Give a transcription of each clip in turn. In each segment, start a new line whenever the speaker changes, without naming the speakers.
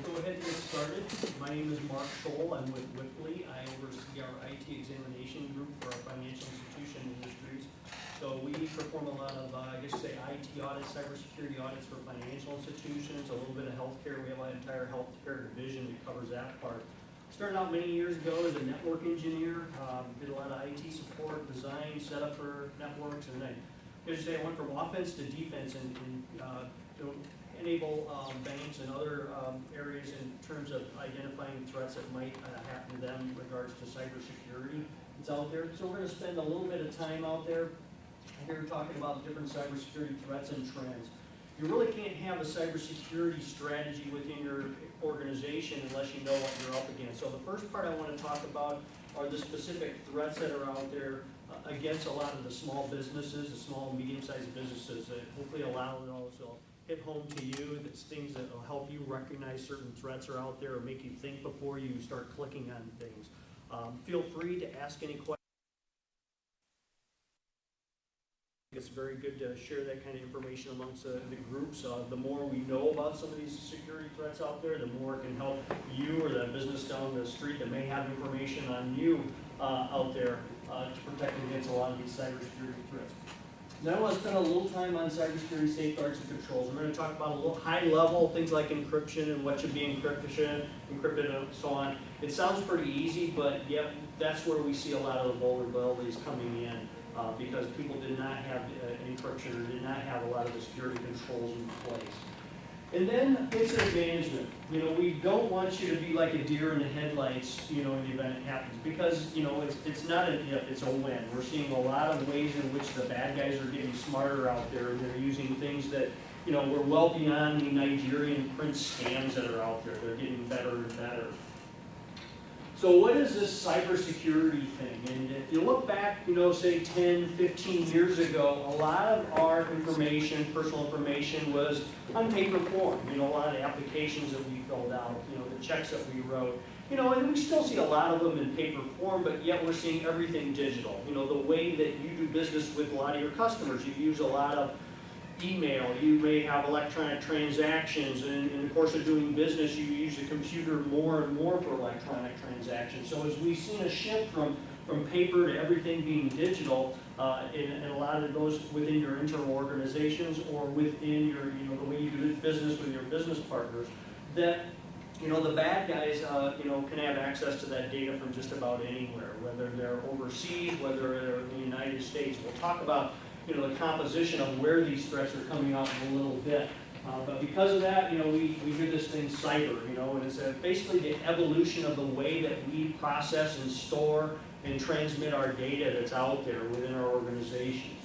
go ahead and get started. My name is Mark Scholl. I'm with Whipley. I oversee our IT examination group for our financial institution industries. So we perform a lot of, I guess you say, IT audits, cybersecurity audits for financial institutions, a little bit of healthcare. We have an entire healthcare division that covers that part. Started out many years ago as a network engineer, did a lot of IT support, design, setup for networks, and then, as you say, I went from offense to defense and to enable banks and other areas in terms of identifying threats that might happen to them in regards to cybersecurity that's out there. So we're going to spend a little bit of time out there here talking about different cybersecurity threats and trends. You really can't have a cybersecurity strategy within your organization unless you know what you're up against. So the first part I want to talk about are the specific threats that are out there against a lot of the small businesses, the small and medium-sized businesses that hopefully allow those to hit home to you. That's things that will help you recognize certain threats are out there or make you think before you start clicking on things. Feel free to ask any questions. It's very good to share that kind of information amongst the groups. The more we know about some of these security threats out there, the more it can help you or that business down the street that may have information on you out there to protect against a lot of these cybersecurity threats. Now I want to spend a little time on cybersecurity safeguards and controls. We're going to talk about a little high level, things like encryption and what should be encrypted and so on. It sounds pretty easy, but yet that's where we see a lot of the vulnerabilities coming in. Because people did not have encryption or did not have a lot of the security controls in place. And then incident management. You know, we don't want you to be like a deer in the headlights, you know, in the event it happens. Because, you know, it's not an if, it's a when. We're seeing a lot of ways in which the bad guys are getting smarter out there. And they're using things that, you know, we're well beyond the Nigerian prince scams that are out there. They're getting better and better. So what is this cybersecurity thing? And if you look back, you know, say 10, 15 years ago, a lot of our information, personal information, was on paper form. You know, a lot of the applications that we filled out, you know, the checks that we wrote. You know, and we still see a lot of them in paper form, but yet we're seeing everything digital. You know, the way that you do business with a lot of your customers, you use a lot of email, you may have electronic transactions, and in the course of doing business, you use the computer more and more for electronic transactions. So as we've seen a shift from paper to everything being digital, and a lot of those within your internal organizations or within your, you know, the way you do business with your business partners, that, you know, the bad guys, you know, can have access to that data from just about anywhere, whether they're overseas, whether they're in the United States. We'll talk about, you know, the composition of where these threats are coming out in a little bit. But because of that, you know, we hear this thing cyber, you know, and it's basically the evolution of the way that we process and store and transmit our data that's out there within our organizations.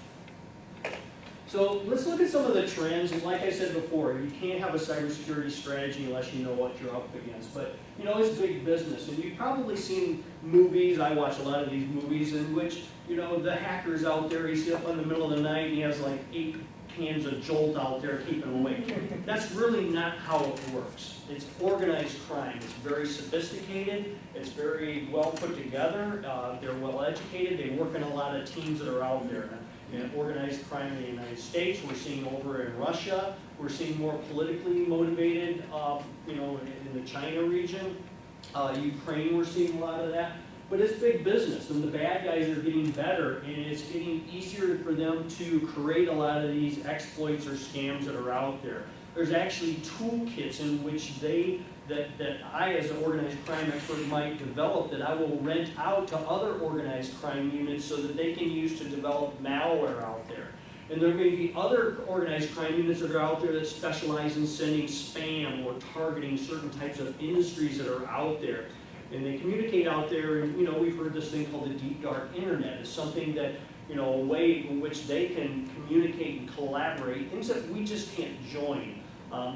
So let's look at some of the trends. And like I said before, you can't have a cybersecurity strategy unless you know what you're up against. But, you know, it's big business. And you've probably seen movies, I watch a lot of these movies, in which, you know, the hacker's out there, he's up in the middle of the night, and he has like 8 cans of Jolt out there keeping him awake. That's really not how it works. It's organized crime. It's very sophisticated. It's very well put together. They're well educated. They work in a lot of teams that are out there. And organized crime in the United States, we're seeing over in Russia, we're seeing more politically motivated, you know, in the China region. Ukraine, we're seeing a lot of that. But it's big business, and the bad guys are getting better, and it's getting easier for them to create a lot of these exploits or scams that are out there. There's actually toolkits in which that I, as an organized crime expert, might develop that I will rent out to other organized crime units so that they can use to develop malware out there. And there may be other organized crime units that are out there that specialize in sending spam or targeting certain types of industries that are out there. And they communicate out there, and, you know, we've heard this thing called the deep dark internet. It's something that, you know, a way in which they can communicate and collaborate, things that we just can't join.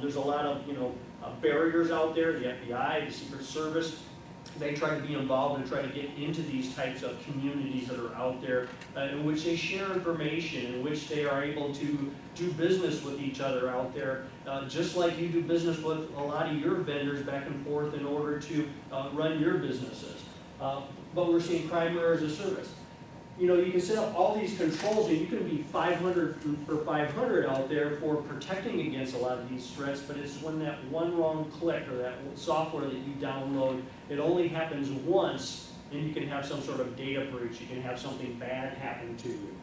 There's a lot of, you know, barriers out there. The FBI, the Secret Service, they try to be involved and try to get into these types of communities that are out there in which they share information, in which they are able to do business with each other out there, just like you do business with a lot of your vendors back and forth in order to run your businesses. But we're seeing Crimeware as a service. you know, you can set up all these controls, and you can be 500 for 500 out there for protecting against a lot of these threats, but it's when that one wrong click or that software that you download, it only happens once, and you can have some sort of data breach. You can have something bad happen to you.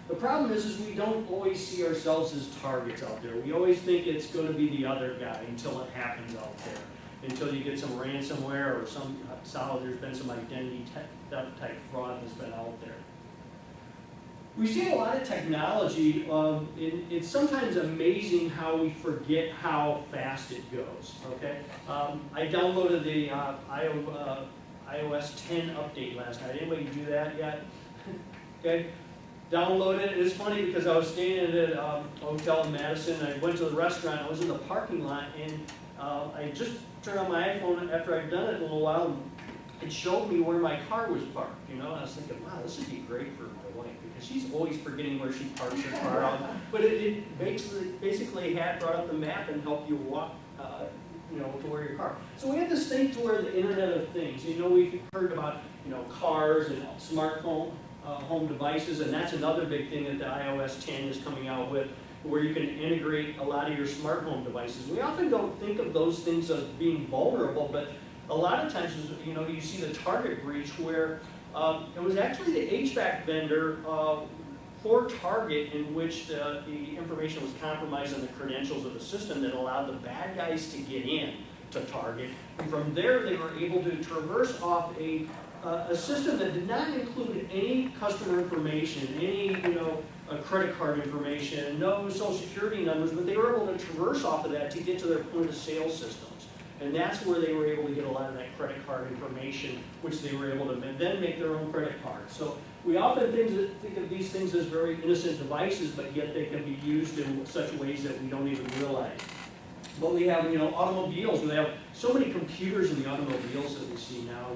The problem is we don't always see ourselves as targets out there. We always think it's going to be the other guy until it happens out there. Until you get some ransomware or there's been some identity theft type fraud that's been out there. We see a lot of technology. It's sometimes amazing how we forget how fast it goes. Okay, I downloaded the iOS 10 update last night. Anybody do that yet? Okay. Downloaded it. It's funny because I was staying at a hotel in Madison. I went to the restaurant. I was in the parking lot, and I just turned on my iPhone after I'd done it in a little while, and it showed me where my car was parked. You know, and I was thinking, wow, this would be great for my wife because she's always forgetting where she parks her car out. But it basically brought up the map and helped you walk, you know, to where your car. So we have this thing to where the Internet of Things. You know, we've heard about, you know, cars and smartphone. Home devices, and that's another big thing that the iOS 10 is coming out with, where you can integrate a lot of your smart home devices. We often don't think of those things as being vulnerable, but a lot of times, you know, you see the Target breach where it was actually the HVAC vendor for Target in which the information was compromised on the credentials of the system that allowed the bad guys to get in to Target. And from there, they were able to traverse off a system that did not include any customer information, any credit card information, no social security numbers, but they were able to traverse off of that to get to their point of sale systems. And that's where they were able to get a lot of that credit card information, which they were able to then make their own credit card. So we often think of these things as very innocent devices, but yet they can be used in such ways that we don't even realize. But we have, automobiles. We have so many computers in the automobiles that we see now.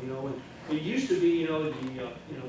And it used to be,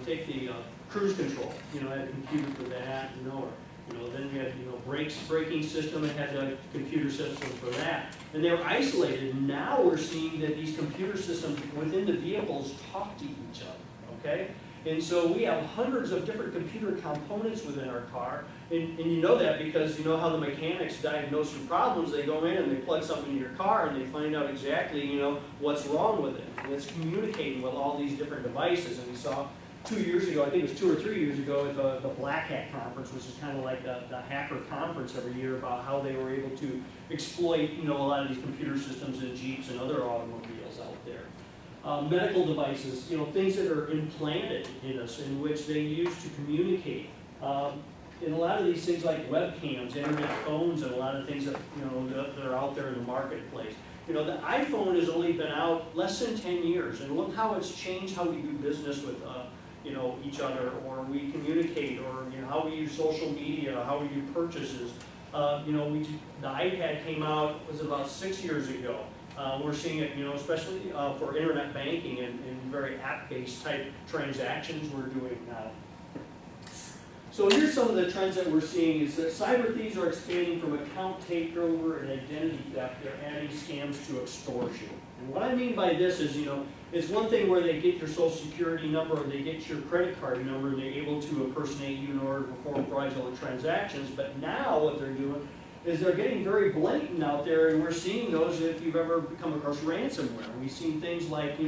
take the cruise control. Had a computer for that. Or then we had, braking system. It had a computer system for that. And they were isolated. Now we're seeing that these computer systems within the vehicles talk to each other. Okay. And so we have hundreds of different computer components within our car. And you know that because you know how the mechanics diagnose your problems. They go in and they plug something in your car and they find out exactly, what's wrong with it. And it's communicating with all these different devices. And we saw 2 years ago, I think it was 2 or 3 years ago, at the Black Hat Conference, which is kind of like the hacker conference every year, about how they were able to exploit, a lot of these computer systems in Jeeps and other automobiles out there. Medical devices, things that are implanted in us in which they use to communicate. And a lot of these things like webcams, internet phones, and a lot of things that, that are out there in the marketplace. The iPhone has only been out less than 10 years, and look how it's changed how we do business with, each other, or we communicate, or, how we use social media, how we do purchases. The iPad came out, was about 6 years ago. We're seeing it, especially for internet banking and very app-based type transactions we're doing now. So here's some of the trends that we're seeing is that cyber thieves are expanding from account takeover and identity theft. They're adding scams to extortion. And what I mean by this is, it's one thing where they get your social security number or they get your credit card number and they're able to impersonate you in order to perform fraudulent transactions. But now what they're doing is they're getting very blatant out there, and we're seeing those if you've ever come across ransomware. We've seen things like,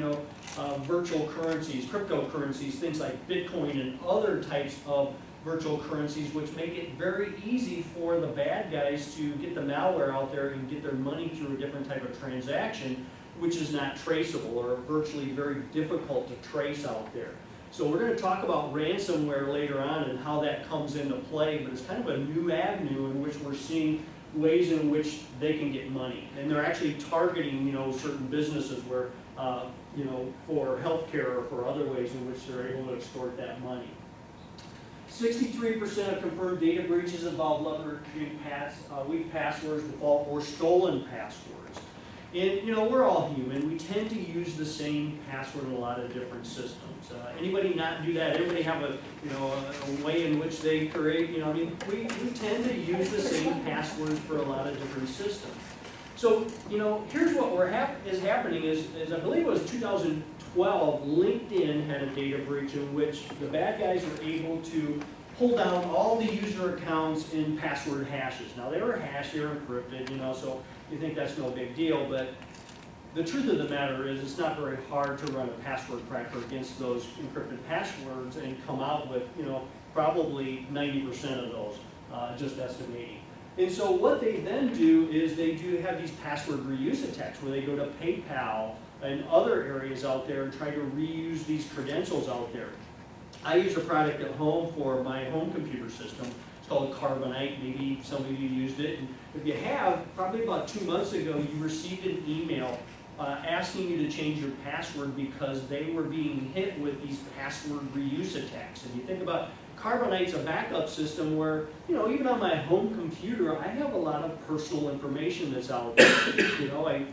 virtual currencies, cryptocurrencies, things like Bitcoin and other types of virtual currencies, which make it very easy for the bad guys to get the malware out there and get their money through a different type of transaction, which is not traceable or virtually very difficult to trace out there. So we're going to talk about ransomware later on and how that comes into play, but it's kind of a new avenue in which we're seeing ways in which they can get money. And they're actually targeting, certain businesses where, for healthcare or for other ways in which they're able to extort that money. 63% of confirmed data breaches involve leveraging weak passwords, default, or stolen passwords. And, we're all human. We tend to use the same password in a lot of different systems. Anybody not do that? Everybody have a way in which they create, we tend to use the same passwords for a lot of different systems. So, here's what is happening is I believe it was 2012 2012, LinkedIn had a data breach in which the bad guys were able to pull down all the user accounts in password hashes. Now they were hashed, they were encrypted, you know, so you think that's no big deal, but the truth of the matter is it's not very hard to run a password cracker against those encrypted passwords and come out with, you know, probably 90% of those, just estimating. And so what they then do is they do have these password reuse attacks where they go to PayPal and other areas out there and try to reuse these credentials out there. I use a product at home for my home computer system. It's called Carbonite. Maybe some of you used it. And if you have, probably about 2 months ago, you received an email asking you to change your password because they were being hit with these password reuse attacks. And you think about Carbonite's a backup system where, you know, even on my home computer, I have a lot of personal information that's out there. You know,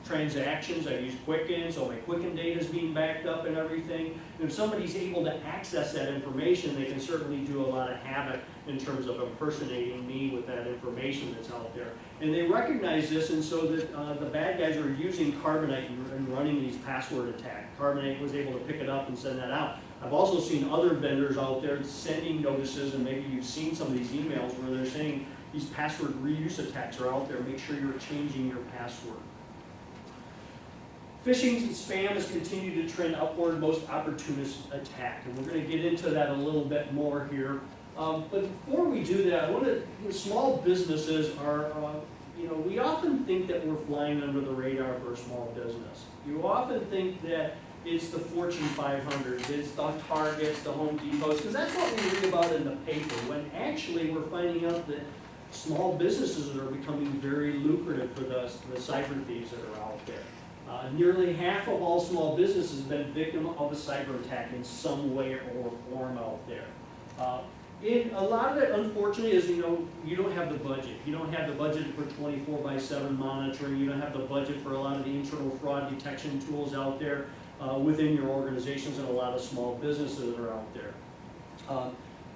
transactions, I use Quicken, so my Quicken data is being backed up and everything. And if somebody's able to access that information, they can certainly do a lot of havoc in terms of impersonating me with that information that's out there. And they recognize this, and so that the bad guys are using Carbonite and running these password attacks. Carbonite was able to pick it up and send that out. I've also seen other vendors out there sending notices, and maybe you've seen some of these emails where they're saying these password reuse attacks are out there. Make sure you're changing your password. Phishing and spam has continued to trend upward, most opportunist attack. And we're going to get into that a little bit more here. But before we do that, I want to, small businesses are, you know, we often think that we're flying under the radar for a small business. You often think that it's the Fortune 500, it's the Targets, the Home Depots, because that's what we read about in the paper, when actually we're finding out that small businesses are becoming very lucrative for the cyber thieves that are out there. Nearly half of all small businesses have been victim of a cyber attack in some way or form out there. A lot of it, unfortunately, is, you know, you don't have the budget. You don't have the budget for 24/7 monitoring. You don't have the budget for a lot of the internal fraud detection tools out there within your organizations, and a lot of small businesses that are out there.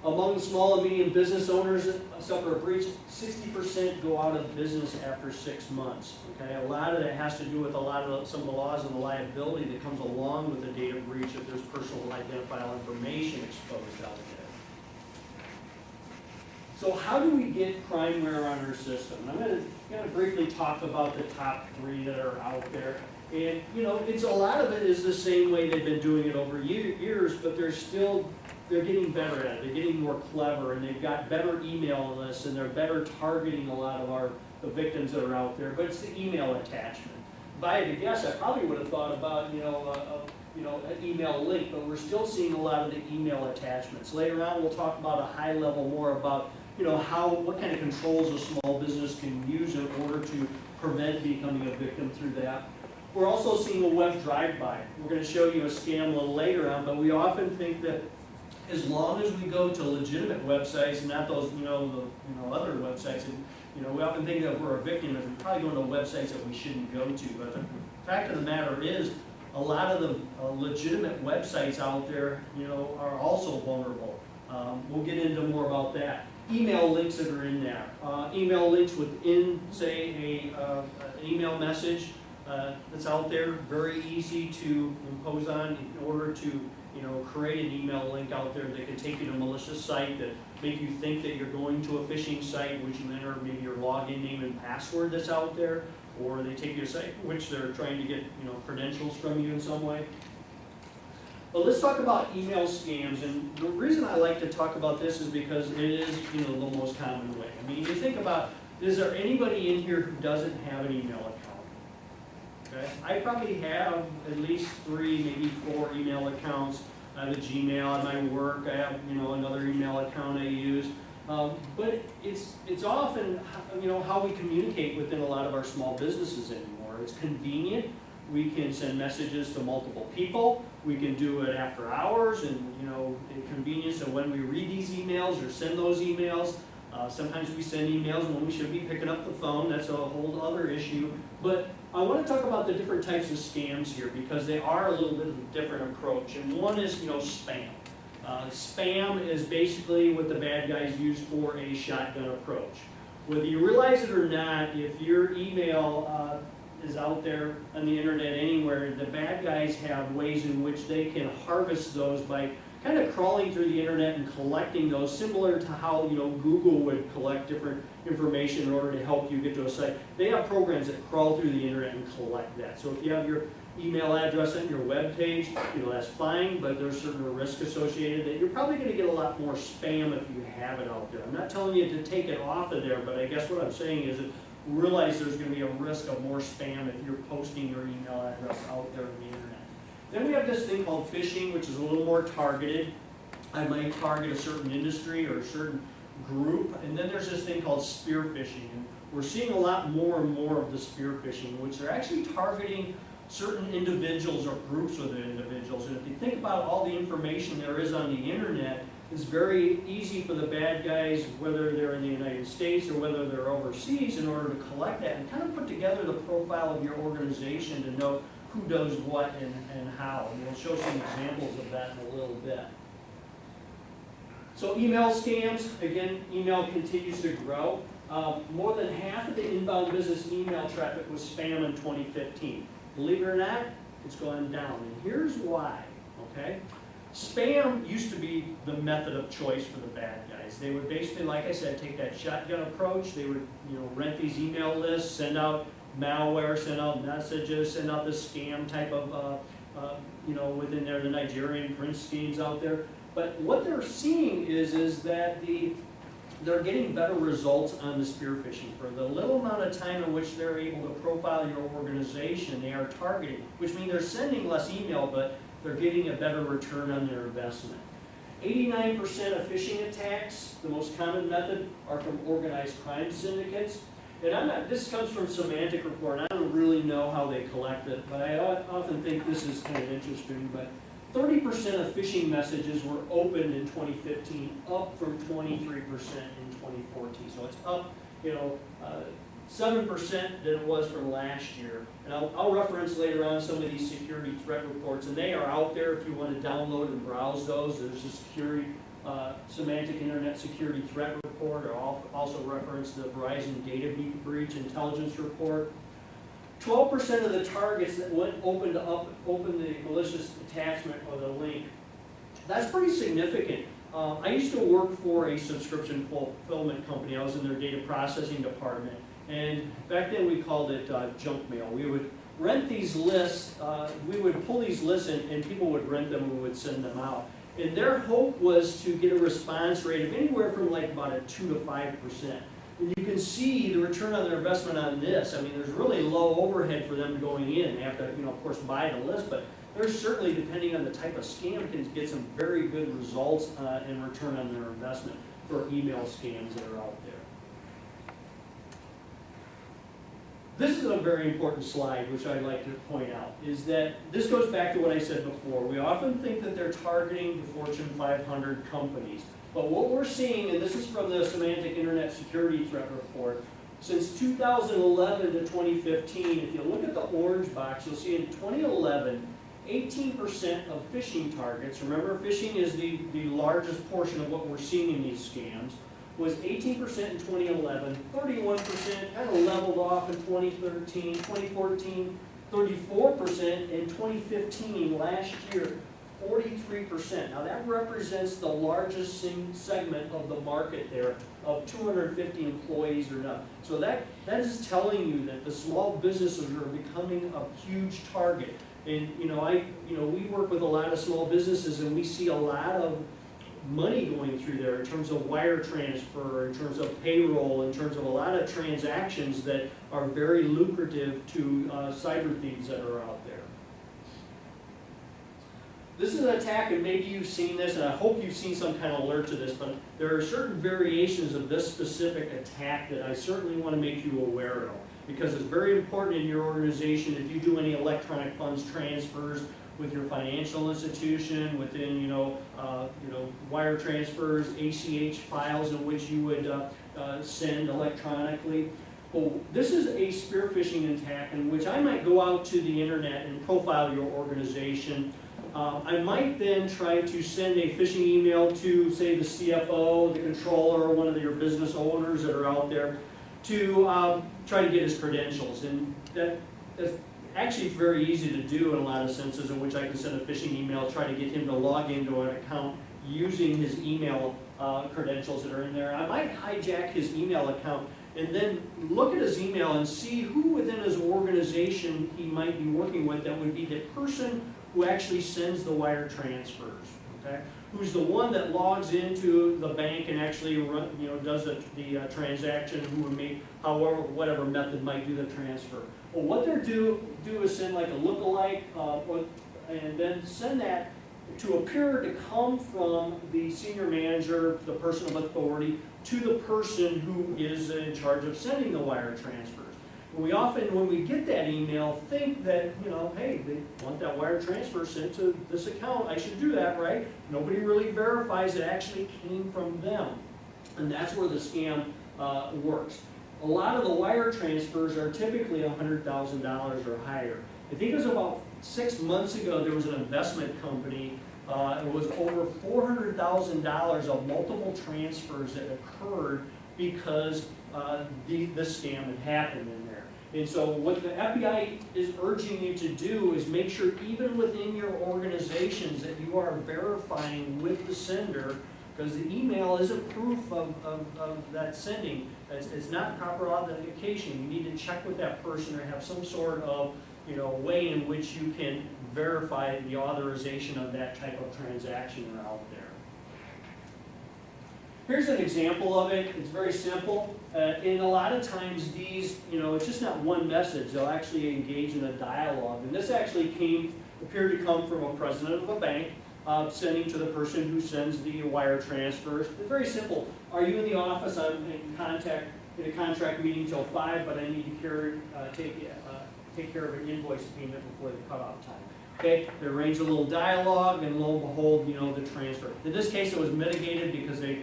Among the small and medium business owners that suffer a breach, 60% go out of business after 6 months. Okay, a lot of that has to do with some of the laws and the liability that comes along with a data breach if there's personal identifiable information exposed out there. So how do we get Crimeware on our system? I'm going to briefly talk about the top 3 that are out there. And, you know, a lot of it is the same way they've been doing it over years, but they're getting better at it. They're getting more clever, and they've got better email lists, and they're better targeting a lot of the victims that are out there. But it's the email attachment. If I had to guess, I probably would have thought about, an email link, but we're still seeing a lot of the email attachments. Later on, we'll talk about a high level more about, what kind of controls a small business can use in order to prevent becoming a victim through that. We're also seeing a web drive-by. We're going to show you a scam a little later on, but we often think that as long as we go to legitimate websites and not those, other websites, and we often think that we're a victim if we're probably going to websites that we shouldn't go to. But the fact of the matter is, a lot of the legitimate websites out there, are also vulnerable. We'll get into more about that. Email links that are in there. Email links within, say, an email message that's out there, very easy to impose on in order to create an email link out there that can take you to a malicious site that make you think that you're going to a phishing site, which you enter maybe your login name and password that's out there, or they take you to a site which they're trying to get credentials from you in some way. But let's talk about email scams, and the reason I like to talk about this is because it is the most common way. I mean, you think about, is there anybody in here who doesn't have an email account? Okay. I probably have at least 3, maybe 4 email accounts. I have a Gmail at my work. I have another email account I use. But it's often how we communicate within a lot of our small businesses anymore. It's convenient. We can send messages to multiple people. We can do it after hours, and convenience of when we read these emails or send those emails. Sometimes we send emails when we should be picking up the phone. That's a whole other issue. But I want to talk about the different types of scams here because they are a little bit of a different approach. And one is, spam. Spam is basically what the bad guys use for a shotgun approach. Whether you realize it or not, if your email, is out there on the internet anywhere, the bad guys have ways in which they can harvest those by kind of crawling through the internet and collecting those, similar to how Google would collect different information in order to help you get to a site. They have programs that crawl through the internet and collect that. So if you have your email address on your web page, that's fine, but there's certain risk associated that you're probably going to get a lot more spam if you have it out there. I'm not telling you to take it off of there, but I guess what I'm saying is that realize there's going to be a risk of more spam if you're posting your email address out there on the internet. Then we have this thing called phishing, which is a little more targeted. I might target a certain industry or a certain group. And then there's this thing called spear phishing. And we're seeing a lot more and more of the spear phishing, which are actually targeting certain individuals or groups of individuals. And if you think about all the information there is on the internet, it's very easy for the bad guys, whether they're in the United States or whether they're overseas, in order to collect that and kind of put together the profile of your organization to know who does what and how. And we'll show some examples of that in a little bit. So email scams, again, email continues to grow. More than half of the inbound business email traffic was spam in 2015. Believe it or not, it's gone down. And here's why, okay? Spam used to be the method of choice for the bad guys. They would basically, like I said, take that shotgun approach. They would rent these email lists, send out malware, send out messages, send out the scam type of, within there, the Nigerian prince schemes out there. But what they're seeing is that they're getting better results on the spear phishing. For the little amount of time in which they're able to profile your organization, they are targeting, which means they're sending less email, but they're getting a better return on their investment. 89% of phishing attacks, the most common method, are from organized crime syndicates. And this comes from Semantic Report. I don't really know how they collect it, but I often think this is kind of interesting. But 30% of phishing messages were opened in 2015, up from 23% in 2014. So it's up, 7% than it was from last year. And I'll reference later on some of these security threat reports, and they are out there if you want to download and browse those. There's a security Semantic Internet Security Threat Report, or I'll also reference the Verizon Data Breach Intelligence Report. 12% of the targets that opened the malicious attachment or the link. That's pretty significant. I used to work for a subscription fulfillment company. I was in their data processing department, and back then we called it junk mail. We would rent these lists, we would pull these lists and people would rent them and we would send them out. And their hope was to get a response rate of anywhere from like about a 2 to 5%. And you can see the return on their investment on this. I mean, there's really low overhead for them going in. They have to, of course, buy the list, but there's certainly, depending on the type of scam, can get some very good results in return on their investment for email scams that are out there. This is a very important slide, which I'd like to point out, is that this goes back to what I said before. We often think that they're targeting the Fortune 500 companies. But what we're seeing, and this is from the Semantic Internet Security Threat Report, since 2011 to 2015, if you look at the orange box, you'll see in 2011, 18% of phishing targets, remember phishing is the largest portion of what we're seeing in these scams, was 18% in 2011, 31% kind of leveled off in 2013, 2014, 34% in 2015, last year, 43%. Now that represents the largest segment of the market there of 250 employees or not. So that is telling you that the small businesses are becoming a huge target. And we work with a lot of small businesses, and we see a lot of money going through there in terms of wire transfer, in terms of payroll, in terms of a lot of transactions that are very lucrative to cyber thieves that are out there. This is an attack, and maybe you've seen this, and I hope you've seen some kind of alert to this, but there are certain variations of this specific attack that I certainly want to make you aware of, because it's very important in your organization if you do any electronic funds transfers with your financial institution, within wire transfers, ACH files in which you would send electronically. Well, this is a spear phishing attack in which I might go out to the internet and profile your organization. I might then try to send a phishing email to, say, the CFO, the controller, or one of your business owners that are out there to try to get his credentials. And that it's actually very easy to do in a lot of senses, in which I can send a phishing email, try to get him to log into an account using his email credentials that are in there. I might hijack his email account and then look at his email and see who within his organization he might be working with that would be the person who actually sends the wire transfers, okay? Who's the one that logs into the bank and actually does the transaction, who would make, however, whatever method might do the transfer. Well, what they're do is send like a lookalike, and then send that to appear to come from the senior manager, the person of authority, to the person who is in charge of sending the wire transfers. We often, when we get that email, think that, hey, they want that wire transfer sent to this account, I should do that, right? Nobody really verifies it actually came from them. And that's where the scam works. A lot of the wire transfers are typically $100,000 or higher. I think it was about 6 months ago, there was an investment company. It was over $400,000 of multiple transfers that occurred because this scam had happened in there. And so what the FBI is urging you to do is make sure even within your organizations that you are verifying with the sender, because the email isn't proof of that sending. It's not proper authentication. You need to check with that person or have some sort of way in which you can verify the authorization of that type of transaction out there. Here's an example of it. It's very simple. And a lot of times these, it's just not one message. They'll actually engage in a dialogue. And this actually appeared to come from a president of a bank sending to the person who sends the wire transfers. It's very simple. Are you in the office? I'm in a contract meeting till 5, but I need to take care of an invoice payment before the cutoff time. Okay, they arrange a little dialogue, and lo and behold, the transfer. In this case, it was mitigated because they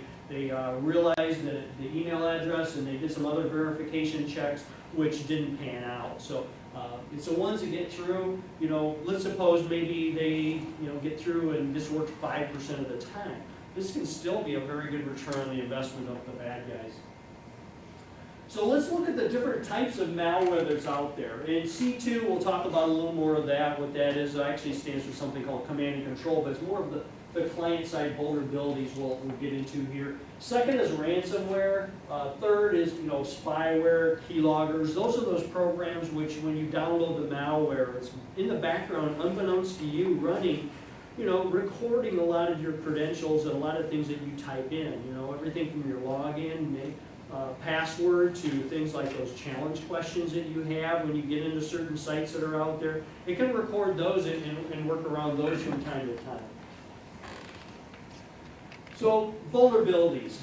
realized that the email address, and they did some other verification checks, which didn't pan out. So it's the ones that get through. Let's suppose maybe they get through and this works 5% of the time. This can still be a very good return on the investment of the bad guys. So let's look at the different types of malware that's out there. In C2, we'll talk about a little more of that. What that is, it actually stands for something called command and control, but it's more of the client-side vulnerabilities we'll get into here. Second is ransomware. Third is spyware, keyloggers. Those are those programs which, when you download the malware, it's in the background, unbeknownst to you, running, recording a lot of your credentials and a lot of things that you type in. Everything from your login, password, to things like those challenge questions that you have when you get into certain sites that are out there. It can record those and work around those from time to time. So vulnerabilities.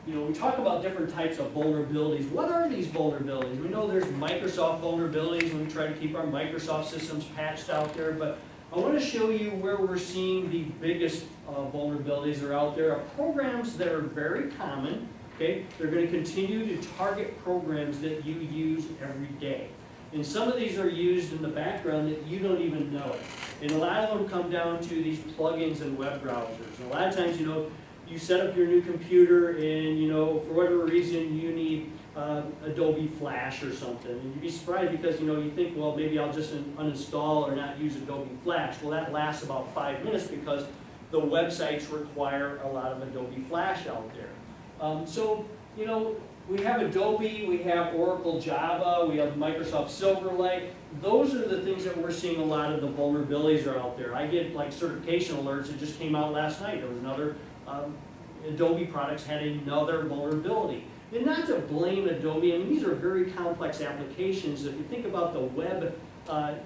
We talk about different types of vulnerabilities. What are these vulnerabilities? We know there's Microsoft vulnerabilities, and we try to keep our Microsoft systems patched out there, but I want to show you where we're seeing the biggest vulnerabilities that are out there. Programs that are very common. Okay? They're going to continue to target programs that you use every day. And some of these are used in the background that you don't even know it. And a lot of them come down to these plugins and web browsers. And a lot of times, you set up your new computer and, for whatever reason, you need Adobe Flash or something. And you'd be surprised because, you think, well, maybe I'll just uninstall or not use Adobe Flash. Well, that lasts about 5 minutes because the websites require a lot of Adobe Flash out there. We have Adobe, we have Oracle Java, we have Microsoft Silverlight. Those are the things that we're seeing a lot of the vulnerabilities are out there. I get like certification alerts that just came out last night. There was another, Adobe products had another vulnerability. And not to blame Adobe, these are very complex applications. If you think about the web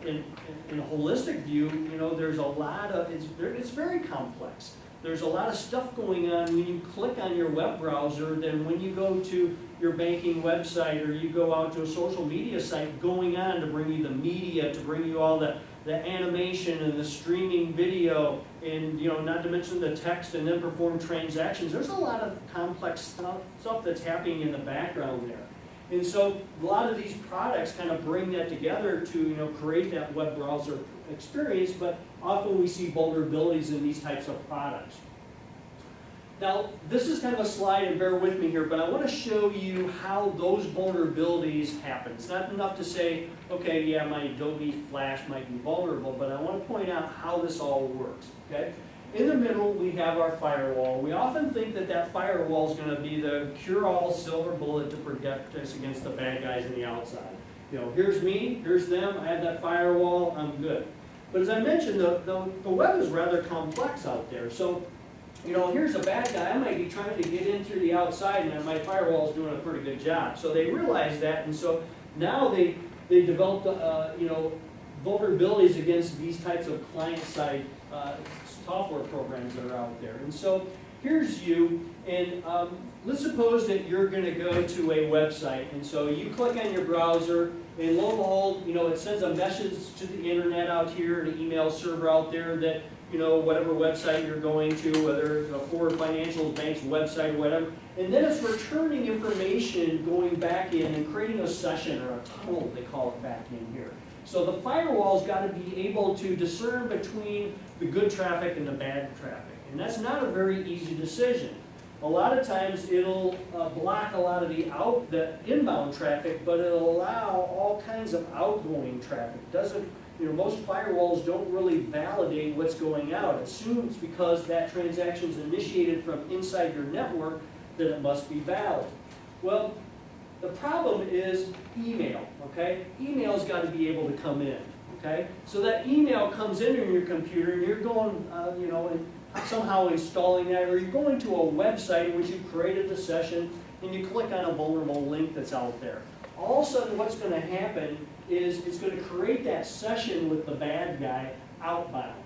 in a holistic view, there's a lot of, it's very complex. There's a lot of stuff going on when you click on your web browser than when you go to your banking website or you go out to a social media site going on to bring you the media, to bring you all the animation and the streaming video, and not to mention the text, and then perform transactions. There's a lot of complex stuff that's happening in the background there. And so a lot of these products kind of bring that together to create that web browser experience, but often we see vulnerabilities in these types of products. Now, this is kind of a slide, and bear with me here, but I want to show you how those vulnerabilities happen. It's not enough to say, okay, yeah, my Adobe Flash might be vulnerable, but I want to point out how this all works, okay? In the middle, we have our firewall. We often think that that firewall is going to be the cure-all silver bullet to protect us against the bad guys on the outside. You know, here's me, here's them, I have that firewall, I'm good. But as I mentioned, the web is rather complex out there. So, you know, here's a bad guy, I might be trying to get in through the outside and my firewall is doing a pretty good job. So they realized that, and so now they developed, you know, vulnerabilities against these types of client-side software programs that are out there. And so here's you, and let's suppose that you're going to go to a website, and so you click on your browser, and lo and behold, you know, it sends a message to the internet out here, an email server out there that, you know, whatever website you're going to, whether it's a Ford Financial Bank's website or whatever, and then it's returning information going back in and creating a session or a tunnel, they call it back in here. So the firewall's got to be able to discern between the good traffic and the bad traffic. And that's not a very easy decision. A lot of times it'll block a lot of the inbound traffic, but it'll allow all kinds of outgoing traffic. You know, most firewalls don't really validate what's going out. It assumes because that transaction is initiated from inside your network that it must be valid. Well, the problem is email, okay? Email's got to be able to come in, okay? So that email comes in your computer and you're going, you know, and somehow installing that, or you're going to a website in which you created the session and you click on a vulnerable link that's out there. All of a sudden what's going to happen is it's going to create that session with the bad guy outbound,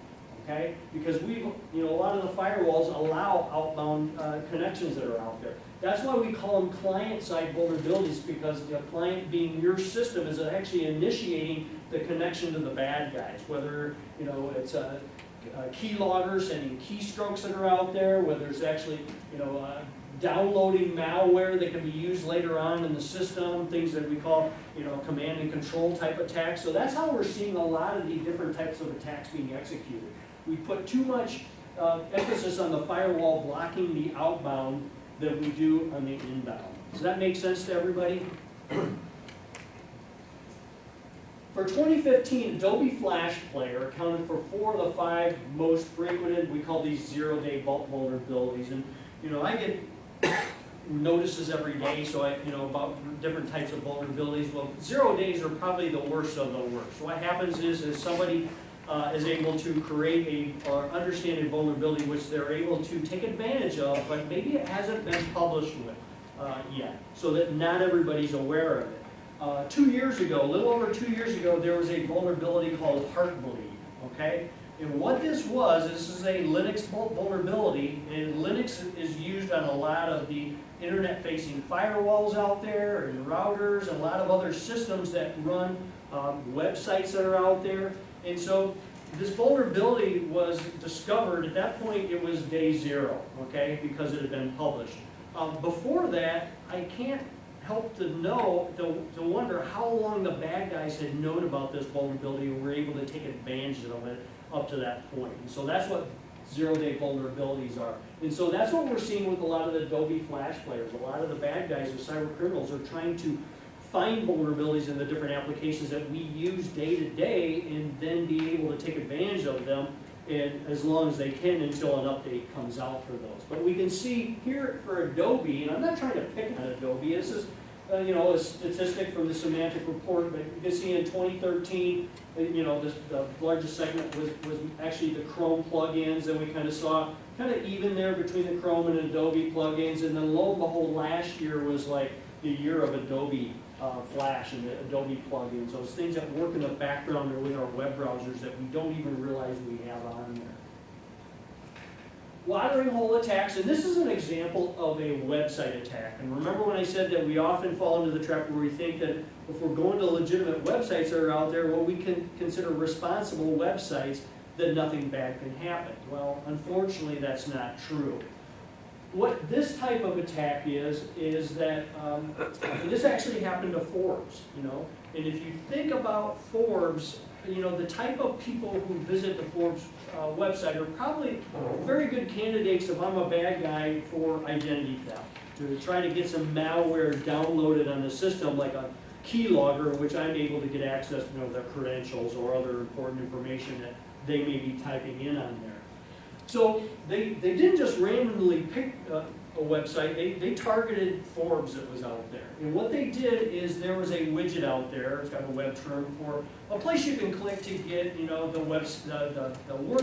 okay? Because you know, a lot of the firewalls allow outbound connections that are out there. That's why we call them client-side vulnerabilities, because the client being your system is actually initiating the connection to the bad guys, whether, you know, it's a keylogger sending keystrokes that are out there, whether it's actually, you know, downloading malware that can be used later on in the system, things that we call, you know, command and control type attacks. So that's how we're seeing a lot of the different types of attacks being executed. We put too much emphasis on the firewall blocking the outbound that we do on the inbound. Does that make sense to everybody? For 2015, Adobe Flash Player accounted for 4 of the 5 most frequented, we call these zero-day vulnerabilities. And, you know, I get notices every day, so you know, about different types of vulnerabilities. Well, 0 days are probably the worst of the worst. So what happens is somebody is able to create or understand a vulnerability which they're able to take advantage of, but maybe it hasn't been published with yet, so that not everybody's aware of it. 2 years ago, a little over 2 years ago, there was a vulnerability called Heartbleed, okay? And what this is a Linux vulnerability, and Linux is used on a lot of the internet-facing firewalls out there, and routers, and a lot of other systems that run websites that are out there. And so this vulnerability was discovered, at that point it was day 0, okay, because it had been published. Before that, I can't help to wonder how long the bad guys had known about this vulnerability and were able to take advantage of it up to that point. And so that's what zero-day vulnerabilities are. And so that's what we're seeing with a lot of the Adobe Flash players. A lot of the bad guys, the cyber criminals, are trying to find vulnerabilities in the different applications that we use day to day and then be able to take advantage of them, and as long as they can until an update comes out for those. But we can see here for Adobe, and I'm not trying to pick on Adobe, this is you know, a statistic from the Semantic Report, but you can see in 2013, you know, the largest segment was actually the Chrome plugins, and we kind of saw kind of even there between the Chrome and Adobe plugins, and then lo and behold, last year was like the year of Adobe Flash and the Adobe plugins, those things that work in the background or with our web browsers that we don't even realize we have on there. Watering hole attacks, and this is an example of a website attack. And remember when I said that we often fall into the trap where we think that if we're going to legitimate websites that are out there, well, we can consider responsible websites, that nothing bad can happen. Well, unfortunately, that's not true. What this type of attack is that, and this actually happened to Forbes, you know, And if you think about Forbes, you know, the type of people who visit the Forbes website are probably very good candidates if I'm a bad guy for identity theft, to try to get some malware downloaded on the system, like a keylogger, which I'm able to get access to, you know, their credentials or other important information that they may be typing in on there. So they didn't just randomly pick a website, they targeted Forbes that was out there. And what they did is there was a widget out there, it's got a web term for a place you can click to get, you know, the word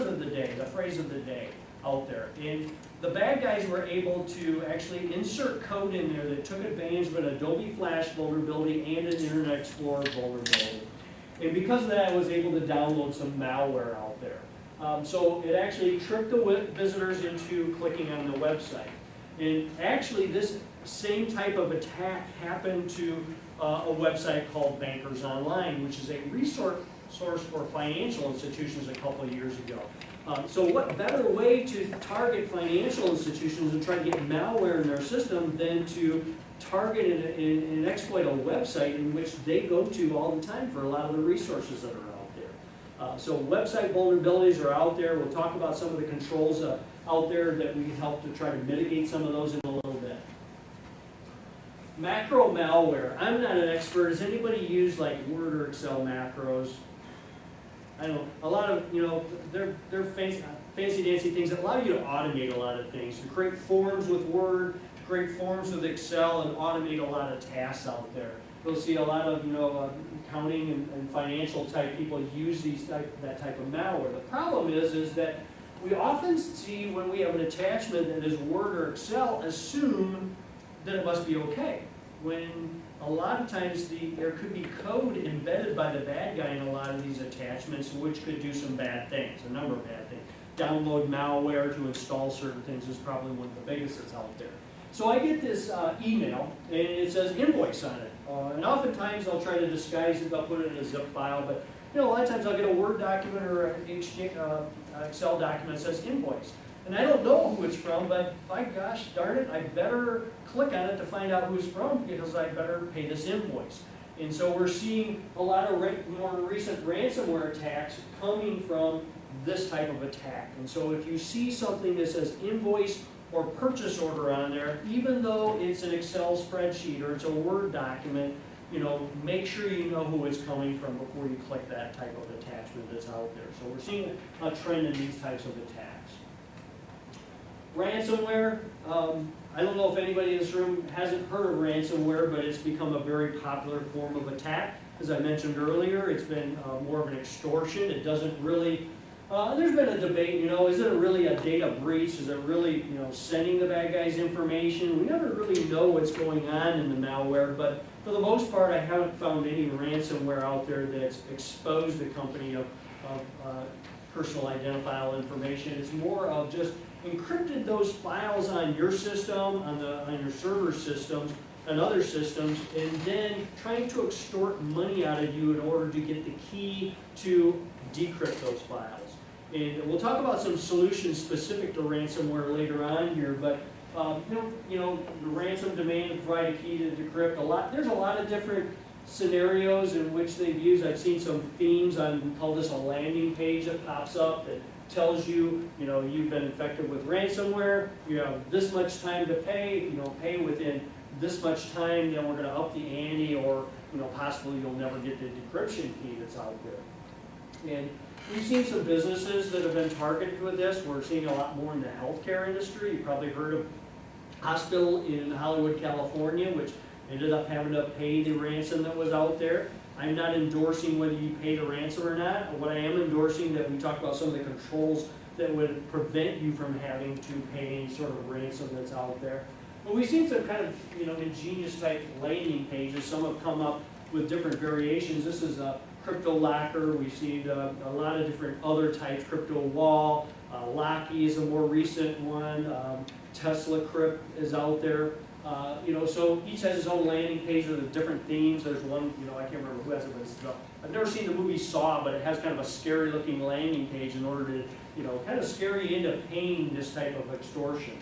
of the day, the phrase of the day out there. And the bad guys were able to actually insert code in there that took advantage of an Adobe Flash vulnerability and an Internet Explorer vulnerability. And because of that, I was able to download some malware out there. So it actually tricked the visitors into clicking on the website. And actually, this same type of attack happened to a website called Bankers Online, which is a resource for financial institutions a couple of years ago. So what better way to target financial institutions and try to get malware in their system than to target and exploit a website in which they go to all the time for a lot of the resources that are out there. So website vulnerabilities are out there. We'll talk about some of the controls out there that we can help to try to mitigate some of those in a little bit. Macro malware. I'm not an expert. Does anybody use like Word or Excel macros? I don't know. A lot of, you know, they're fancy dancy things that allow you to automate a lot of things, to create forms with Word, to create forms with Excel, and automate a lot of tasks out there. You'll see a lot of, you know, accounting and financial type people use that type of malware. The problem is that we often see when we have an attachment that is Word or Excel, assume that it must be okay. When a lot of times there could be code embedded by the bad guy in a lot of these attachments, which could do some bad things, a number of bad things. Download malware to install certain things is probably one of the biggest that's out there. So I get this email, and it says invoice on it. And oftentimes I'll try to disguise it, I'll put it in a zip file, but you know, a lot of times I'll get a Word document or an Excel document that says invoice. And I don't know who it's from, but by gosh darn it, I better click on it to find out who it's from, because I better pay this invoice. And so we're seeing a lot of more recent ransomware attacks coming from this type of attack. And so if you see something that says invoice or purchase order on there, even though it's an Excel spreadsheet or it's a Word document, you know, make sure you know who it's coming from before you click that type of attachment that's out there. So we're seeing a trend in these types of attacks. Ransomware, I don't know if anybody in this room hasn't heard of ransomware, but it's become a very popular form of attack. As I mentioned earlier, it's been more of an extortion. It doesn't really, there's been a debate, you know, is it really a data breach? Is it really, you know, sending the bad guys information? We never really know what's going on in the malware, but for the most part, I haven't found any ransomware out there that's exposed a company of personal identifiable information. It's more of just encrypted those files on your system, on your server systems, and other systems, and then trying to extort money out of you in order to get the key to decrypt those files. And we'll talk about some solutions specific to ransomware later on here, but you know, the ransom demand to provide a key to decrypt. There's a lot of different scenarios in which they've used. I've seen some themes on, we call this a landing page that pops up that tells you, you know, you've been infected with ransomware, you have this much time to pay, if you don't pay within this much time, then we're going to up the ante, or, you know, possibly you'll never get the decryption key that's out there. And we've seen some businesses that have been targeted with this. We're seeing a lot more in the healthcare industry. You've probably heard of a hospital in Hollywood, California, which ended up having to pay the ransom that was out there. I'm not endorsing whether you pay the ransom or not. What I am endorsing that we talk about some of the controls that would prevent you from having to pay any sort of ransom that's out there. But we've seen some kind of, you know, ingenious type landing pages. Some have come up with different variations. This is a crypto locker. We've seen a lot of different other types. Crypto wall, Locky is a more recent one. Tesla Crypt is out there. You know, so each has its own landing page with different themes. There's one, you know, I can't remember who has it, but it's, I've never seen the movie Saw, but it has kind of a scary looking landing page in order to, you know, kind of scare you into paying this type of extortion.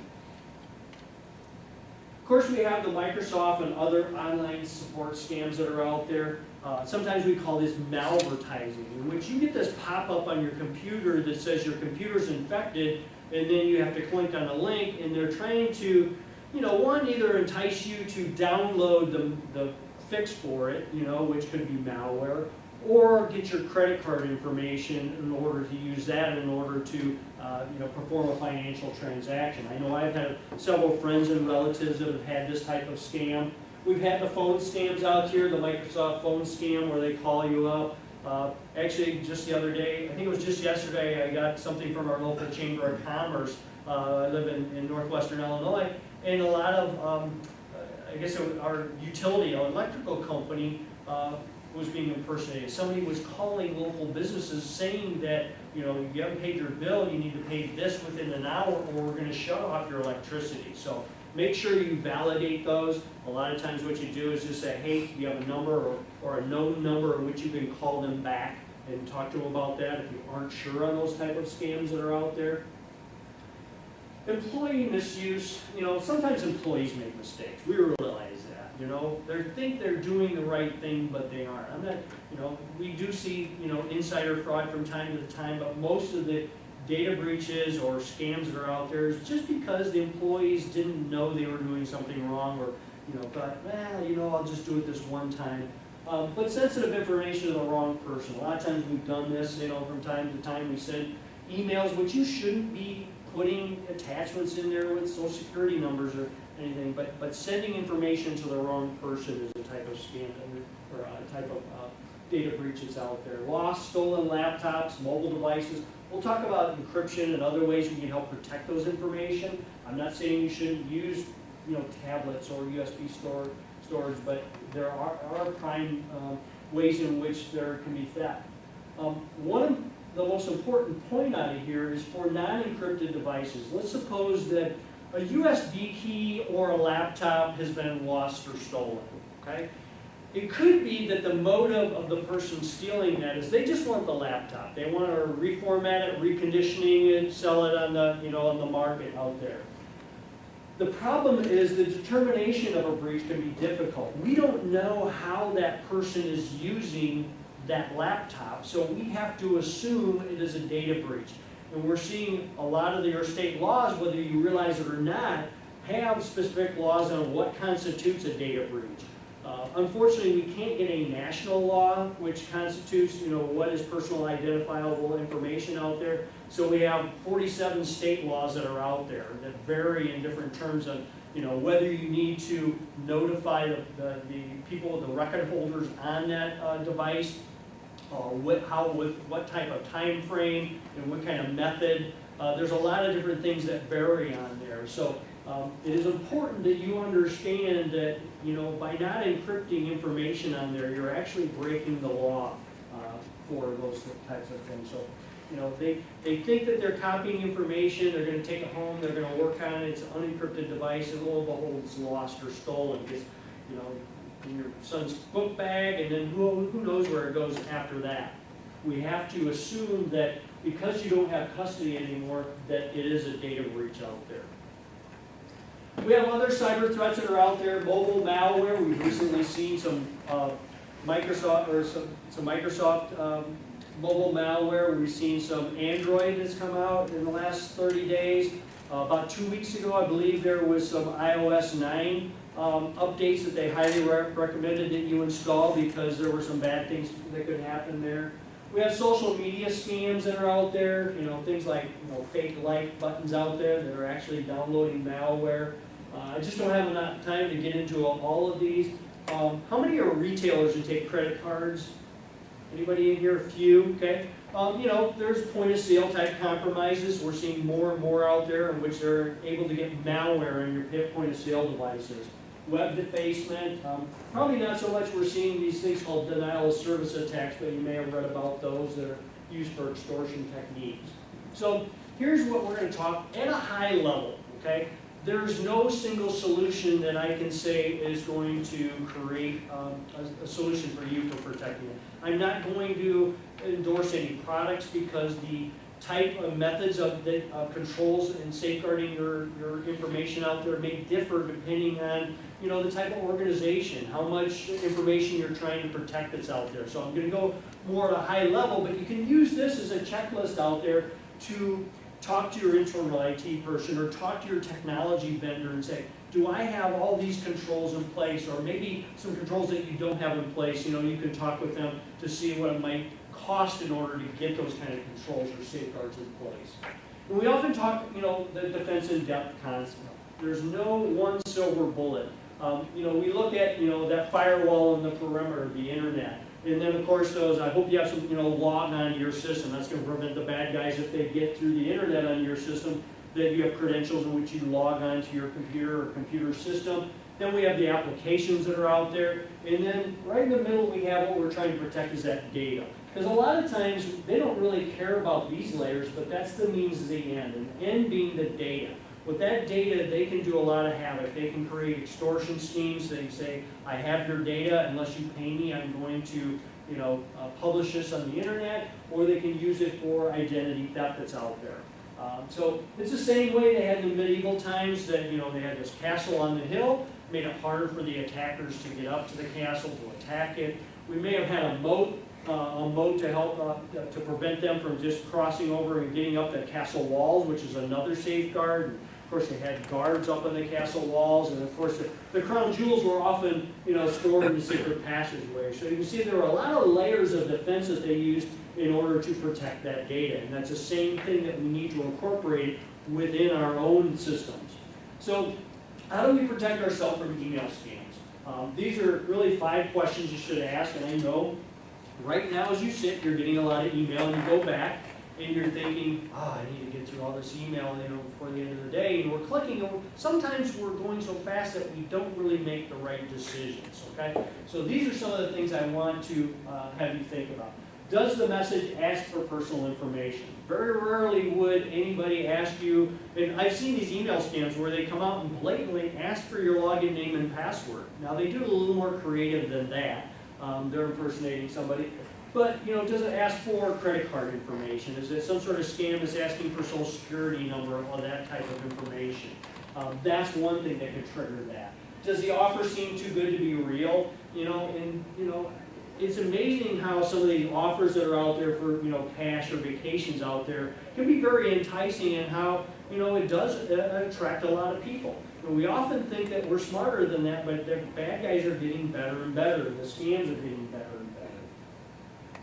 Of course, we have the Microsoft and other online support scams that are out there. sometimes we call this malvertising, in which you get this pop-up on your computer that says your computer's infected, and then you have to click on a link, and they're trying to, one, either entice you to download the fix for it, which could be malware, or get your credit card information in order to use that in order to perform a financial transaction. I know I've had several friends and relatives that have had this type of scam. We've had the phone scams out here, the Microsoft phone scam where they call you up. Actually, just the other day, I think it was just yesterday, I got something from our local Chamber of Commerce. I live in northwestern Illinois, and a lot of, I guess our utility, our electrical company, was being impersonated. Somebody was calling local businesses saying that, you haven't paid your bill, you need to pay this within an hour or we're going to shut off your electricity. So make sure you validate those. A lot of times what you do is just say, hey, you have a number or a known number in which you can call them back and talk to them about that if you aren't sure on those type of scams that are out there. Employee misuse, sometimes employees make mistakes. We realize that. They think they're doing the right thing, but they aren't. I'm not, we do see, insider fraud from time to time, but most of the data breaches or scams that are out there is just because the employees didn't know they were doing something wrong or, thought, I'll just do it this one time. But sensitive information to the wrong person. A lot of times we've done this, from time to time we send emails, which you shouldn't be putting attachments in there with social security numbers or anything, but sending information to the wrong person is a type of scam or a type of data breaches out there. Lost, stolen laptops, mobile devices. We'll talk about encryption and other ways we can help protect those information. I'm not saying you shouldn't use tablets or USB storage, but there are prime ways in which there can be theft. One of the most important point out of here is for non-encrypted devices. Let's suppose that a USB key or a laptop has been lost or stolen, okay? It could be that the motive of the person stealing that is they just want the laptop. They want to reformat it, reconditioning it, sell it on the, on the market out there. The problem is the determination of a breach can be difficult. We don't know how that person is using that laptop, so we have to assume it is a data breach. And we're seeing a lot of your state laws, whether you realize it or not, have specific laws on what constitutes a data breach. Unfortunately, we can't get a national law which constitutes, what is personal identifiable information out there. So we have 47 state laws that are out there that vary in different terms of, whether you need to notify the people, the record holders on that device, with what type of time frame and what kind of method. There's a lot of different things that vary on there. So it is important that you understand that, by not encrypting information on there, you're actually breaking the law for those types of things. So, they think that they're copying information, they're going to take it home, they're going to work on it, it's an unencrypted device, and lo and behold, it's lost or stolen. Because, in your son's book bag, and then who knows where it goes after that. We have to assume that because you don't have custody anymore, that it is a data breach out there. We have other cyber threats that are out there. Mobile malware. We've recently seen some Microsoft mobile malware. We've seen some Android that's come out in the last 30 days. About 2 weeks ago, I believe there was some iOS 9 updates that they highly recommended that you install because there were some bad things that could happen there. We have social media scams that are out there, things like fake like buttons out there that are actually downloading malware. I just don't have enough time to get into all of these. How many are retailers who take credit cards? Anybody in here? A few, okay. There's point of sale type compromises. We're seeing more and more out there in which they're able to get malware in your point of sale devices. Web defacement, probably not so much. We're seeing these things called denial of service attacks, but you may have read about those that are used for extortion techniques. So here's what we're going to talk at a high level, okay? There's no single solution that I can say is going to create a solution for you for protecting it. I'm not going to endorse any products because the type of methods of controls and safeguarding your information out there may differ depending on, you know, the type of organization, how much information you're trying to protect that's out there. So I'm going to go more at a high level, but you can use this as a checklist out there to talk to your internal IT person or talk to your technology vendor and say, do I have all these controls in place, or maybe some controls that you don't have in place. You know, you can talk with them to see what it might cost in order to get those kind of controls or safeguards in place. And we often talk, you know, the defense in depth concept. There's no one silver bullet. You know, we look at, you know, that firewall in the perimeter of the internet. And then, of course, those, I hope you have some, you know, log on to your system. That's going to prevent the bad guys, if they get through the internet on your system, that you have credentials in which you log on to your computer or computer system. Then we have the applications that are out there. And then right in the middle, we have what we're trying to protect is that data. Because a lot of times, they don't really care about these layers, but that's the means of the end. And the end being the data. With that data, they can do a lot of havoc. They can create extortion schemes. They say, I have your data, unless you pay me, I'm going to, you know, publish this on the internet, or they can use it for identity theft that's out there. So it's the same way they had in the medieval times that, you know, they had this castle on the hill, made it harder for the attackers to get up to the castle, to attack it. We may have had a moat to help, to prevent them from just crossing over and getting up the castle walls, which is another safeguard. And of course, they had guards up on the castle walls, and of course, the crown jewels were often, you know, stored in the secret passageway. So you can see there were a lot of layers of defense that they used in order to protect that data, and that's the same thing that we need to incorporate within our own systems. So, how do we protect ourselves from email scams? These are really 5 questions you should ask, and I know right now as you sit, you're getting a lot of email, and you go back, and you're thinking, I need to get through all this email, you know, before the end of the day, and we're clicking, and sometimes we're going so fast that we don't really make the right decisions, okay? So these are some of the things I want to have you think about. Does the message ask for personal information? Very rarely would anybody ask you, and I've seen these email scams where they come out and blatantly ask for your login name and password. Now they do it a little more creative than that. They're impersonating somebody. But, you know, does it ask for credit card information? Is it some sort of scam that's asking for social security number or that type of information? That's one thing that could trigger that. Does the offer seem too good to be real? You know, and, you know, it's amazing how some of the offers that are out there for, you know, cash or vacations out there can be very enticing, and how, you know, it does attract a lot of people. And we often think that we're smarter than that, but the bad guys are getting better and better, and the scams are getting better and better.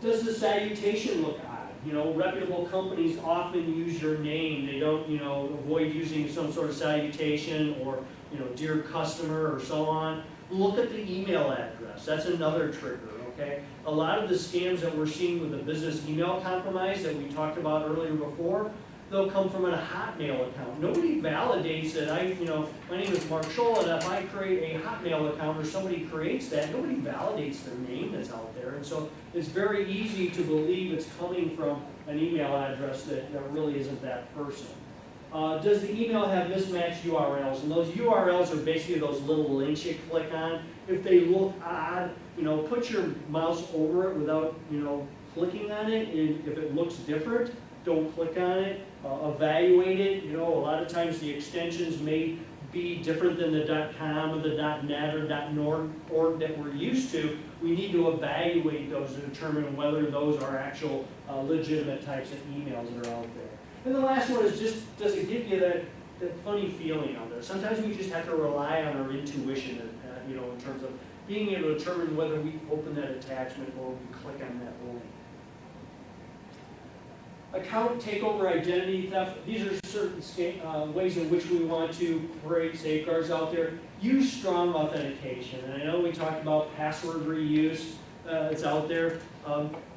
Does the salutation look odd? You know, reputable companies often use your name. They don't, you know, avoid using some sort of salutation or, you know, dear customer or so on. Look at the email address. That's another trigger. Okay? A lot of the scams that we're seeing with the business email compromise that we talked about earlier before, they'll come from a Hotmail account. Nobody validates that you know, my name is Mark Scholl, and if I create a Hotmail account or somebody creates that, nobody validates their name that's out there. And so it's very easy to believe it's coming from an email address that really isn't that person. Does the email have mismatched URLs? And those URLs are basically those little links you click on. If they look odd, you know, put your mouse over it without, you know, clicking on it. And if it looks different, don't click on it. Evaluate it. You know, a lot of times the extensions may be different than the .com or the .net or .org that we're used to. We need to evaluate those to determine whether those are actual legitimate types of emails that are out there. And the last one is just, does it give you that funny feeling out there? Sometimes we just have to rely on our intuition, you know, in terms of being able to determine whether we open that attachment or we click on that link. Account takeover, identity theft. These are certain ways in which we want to create safeguards out there. Use strong authentication. And I know we talked about password reuse. It's out there.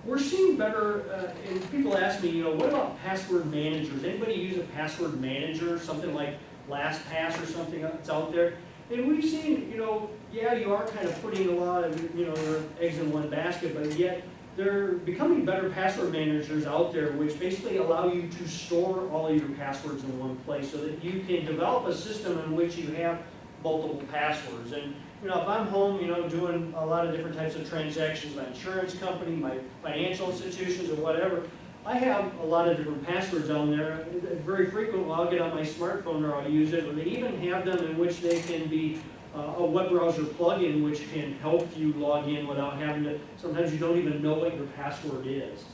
We're seeing better, and people ask me, you know, what about password managers? Anybody use a password manager, something like LastPass or something that's out there? And we've seen, you know, yeah, you are kind of putting a lot of, you know, your eggs in one basket, but yet they're becoming better password managers out there, which basically allow you to store all of your passwords in one place so that you can develop a system in which you have multiple passwords. And you know, if I'm home, you know, doing a lot of different types of transactions, my insurance company, my financial institutions, or whatever, I have a lot of different passwords on there. Very frequently, I'll get on my smartphone or I'll use it, or they even have them in which they can be a web browser plugin which can help you log in without having to, sometimes you don't even know what your password is.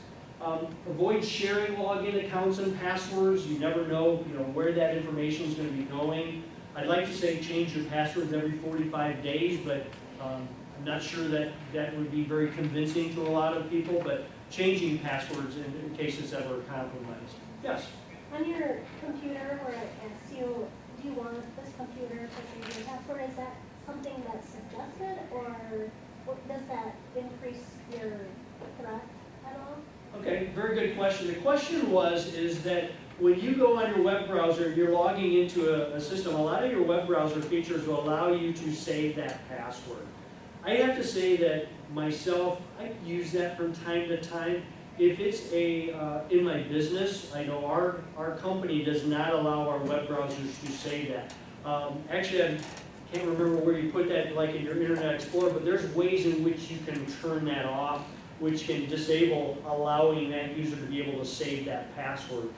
Avoid sharing login accounts and passwords. You never know, where that information is going to be going. I'd like to say change your passwords every 45 days, but I'm not sure that that would be very convincing to a lot of people, but changing passwords in cases that are compromised. Yes?
On your computer where it asks you, do you want this computer to save your password, is that something that's suggested, or does that increase your threat at all?
Okay, very good question. The question is that when you go on your web browser, you're logging into a system, a lot of your web browser features will allow you to save that password. I have to say that myself, I use that from time to time. If it's in my business, I know our company does not allow our web browsers to say that. Actually, I can't remember where you put that, like in your Internet Explorer, but there's ways in which you can turn that off, which can disable allowing that user to be able to save that password.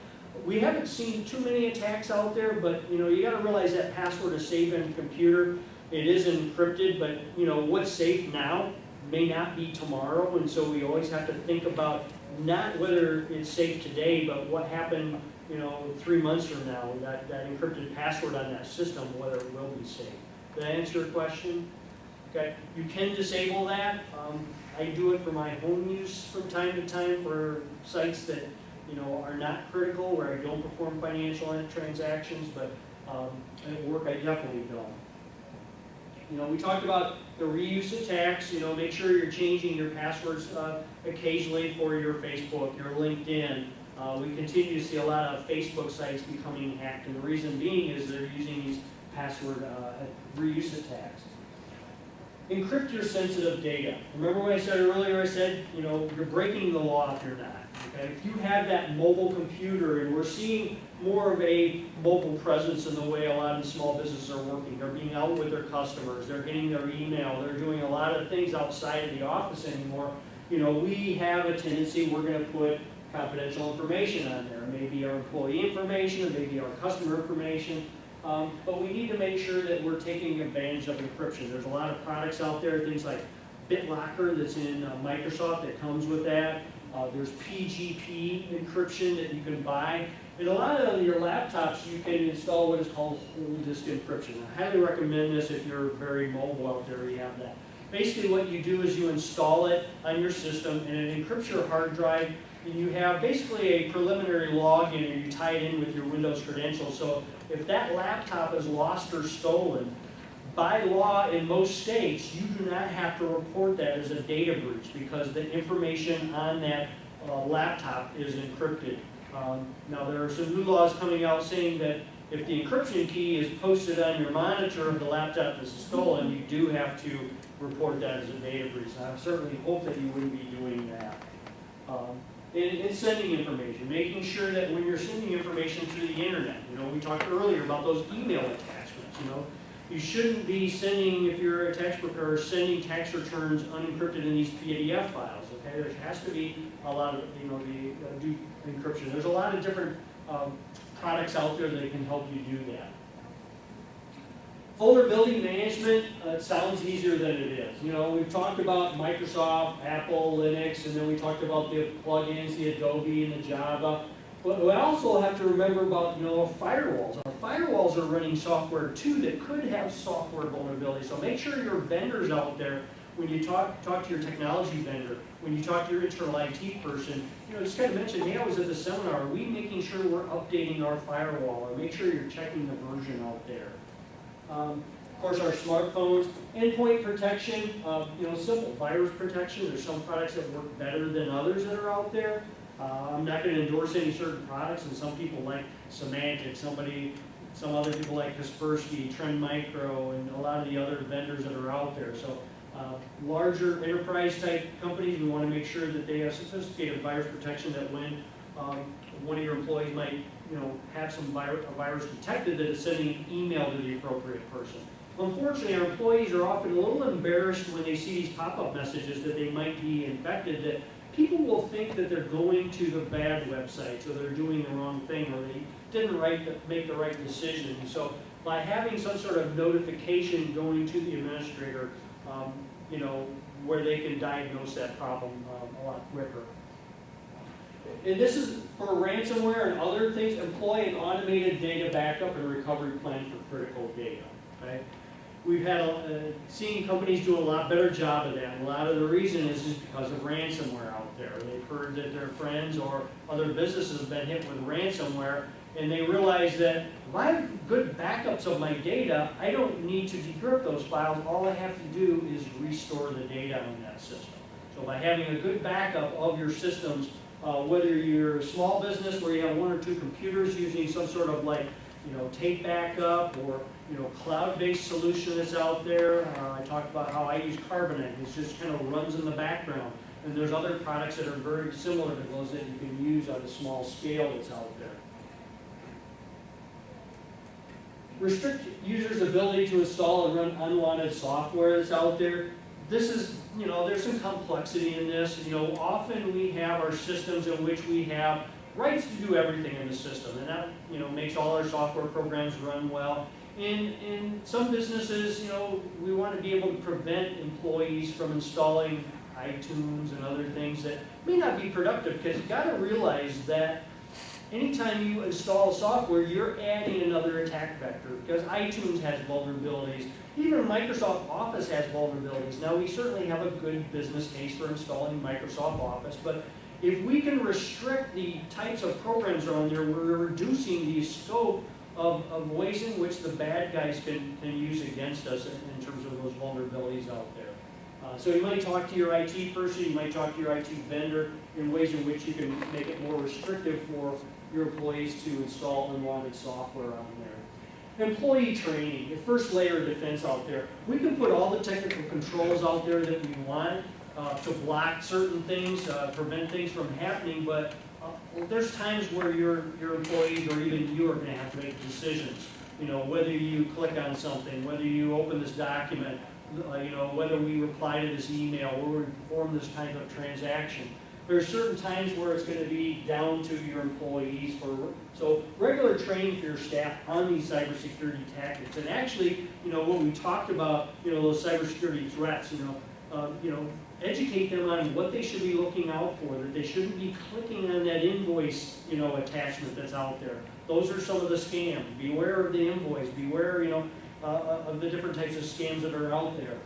We haven't seen too many attacks out there, but you got to realize that password is saved on the computer. It is encrypted, but what's safe now may not be tomorrow, and so we always have to think about not whether it's safe today, but what happened 3 months from now, that encrypted password on that system, whether it will be safe. Did I answer your question? Okay, you can disable that. I do it for my home use from time to time for sites that are not critical, where I don't perform financial transactions, but at work I definitely don't. We talked about the reuse attacks. Make sure you're changing your passwords occasionally for your Facebook, your LinkedIn. We continue to see a lot of Facebook sites becoming hacked, and the reason being is they're using these password reuse attacks. Encrypt your sensitive data. Remember what I said earlier? I said, you're breaking the law if you're not. Okay? If you have that mobile computer, and we're seeing more of a mobile presence in the way a lot of small businesses are working. They're being out with their customers. They're getting their email. They're doing a lot of things outside of the office anymore. We have a tendency, we're going to put confidential information on there. Maybe our employee information, or maybe our customer information. But we need to make sure that we're taking advantage of encryption. There's a lot of products out there, things like BitLocker that's in Microsoft that comes with that. There's PGP encryption that you can buy. In a lot of your laptops, you can install what is called whole disk encryption. I highly recommend this if you're very mobile out there, you have that. Basically what you do is you install it on your system, and it encrypts your hard drive, and you have basically a preliminary login, and you tie it in with your Windows credentials. So if that laptop is lost or stolen, by law in most states, you do not have to report that as a data breach because the information on that laptop is encrypted. Now there are some new laws coming out saying that if the encryption key is posted on your monitor of the laptop that's stolen, you do have to report that as a data breach. And I certainly hope that you wouldn't be doing that. And sending information, making sure that when you're sending information through the internet, we talked earlier about those email attachments, You shouldn't be sending, if you're a tax preparer, sending tax returns unencrypted in these PDF files, okay? There has to be a lot of, do encryption. There's a lot of different products out there that can help you do that. Vulnerability management, it sounds easier than it is. We've talked about Microsoft, Apple, Linux, and then we talked about the plugins, the Adobe and the Java. But we also have to remember about, firewalls. Firewalls are running software too that could have software vulnerability. So make sure your vendors out there, when you talk to your technology vendor, when you talk to your internal IT person, just kind of mention, hey, I was at the seminar, are we making sure we're updating our firewall? Or make sure you're checking the version out there. Of course, our smartphones, endpoint protection, simple virus protection. There's some products that work better than others that are out there. I'm not going to endorse any certain products, and some people like Symantec, some other people like Kaspersky, Trend Micro, and a lot of the other vendors that are out there. So larger enterprise type companies, we want to make sure that they have sophisticated virus protection, that when one of your employees might have some virus detected, that it's sending an email to the appropriate person. Unfortunately, our employees are often a little embarrassed when they see these pop-up messages that they might be infected, that people will think that they're going to the bad websites, or they're doing the wrong thing, or they didn't make the right decision. So by having some sort of notification going to the administrator, you know, where they can diagnose that problem a lot quicker. And this is for ransomware and other things. Employ an automated data backup and recovery plan for critical data. Okay? We've had seen companies do a lot better job of that. And a lot of the reason is because of ransomware out there. They've heard that their friends or other businesses have been hit with ransomware, and they realize that if I have good backups of my data, I don't need to decrypt those files. All I have to do is restore the data on that system. So by having a good backup of your systems, whether you're a small business where you have 1 or 2 computers using some sort of like, you know, tape backup, or, you know, cloud-based solution that's out there. I talked about how I use Carbonite. It just kind of runs in the background. And there's other products that are very similar to those that you can use on a small scale that's out there. Restrict users' ability to install and run unwanted software that's out there. This is, you know, there's some complexity in this. You know, often we have our systems in which we have rights to do everything in the system, and that, you know, makes all our software programs run well. In some businesses, you know, we want to be able to prevent employees from installing iTunes and other things that may not be productive, because you've got to realize that anytime you install software, you're adding another attack vector, because iTunes has vulnerabilities. Even Microsoft Office has vulnerabilities. Now, we certainly have a good business case for installing Microsoft Office, but if we can restrict the types of programs that are on there, we're reducing the scope of ways in which the bad guys can use against us in terms of those vulnerabilities out there. So you might talk to your IT person, you might talk to your IT vendor in ways in which you can make it more restrictive for your employees to install unwanted software on there. Employee training, the first layer of defense out there. We can put all the technical controls out there that we want to block certain things, prevent things from happening, but there's times where your employees or even you are going to have to make decisions. You know, whether you click on something, whether you open this document, you know, whether we reply to this email, or we perform this kind of transaction. There are certain times where it's going to be down to your employees so regular training for your staff on these cybersecurity tactics. And actually, you know, when we talked about, you know, those cybersecurity threats, you know, educate them on what they should be looking out for, that they shouldn't be clicking on that invoice, you know, attachment that's out there. Those are some of the scams. Beware of the invoice. Beware, you know, of the different types of scams that are out there.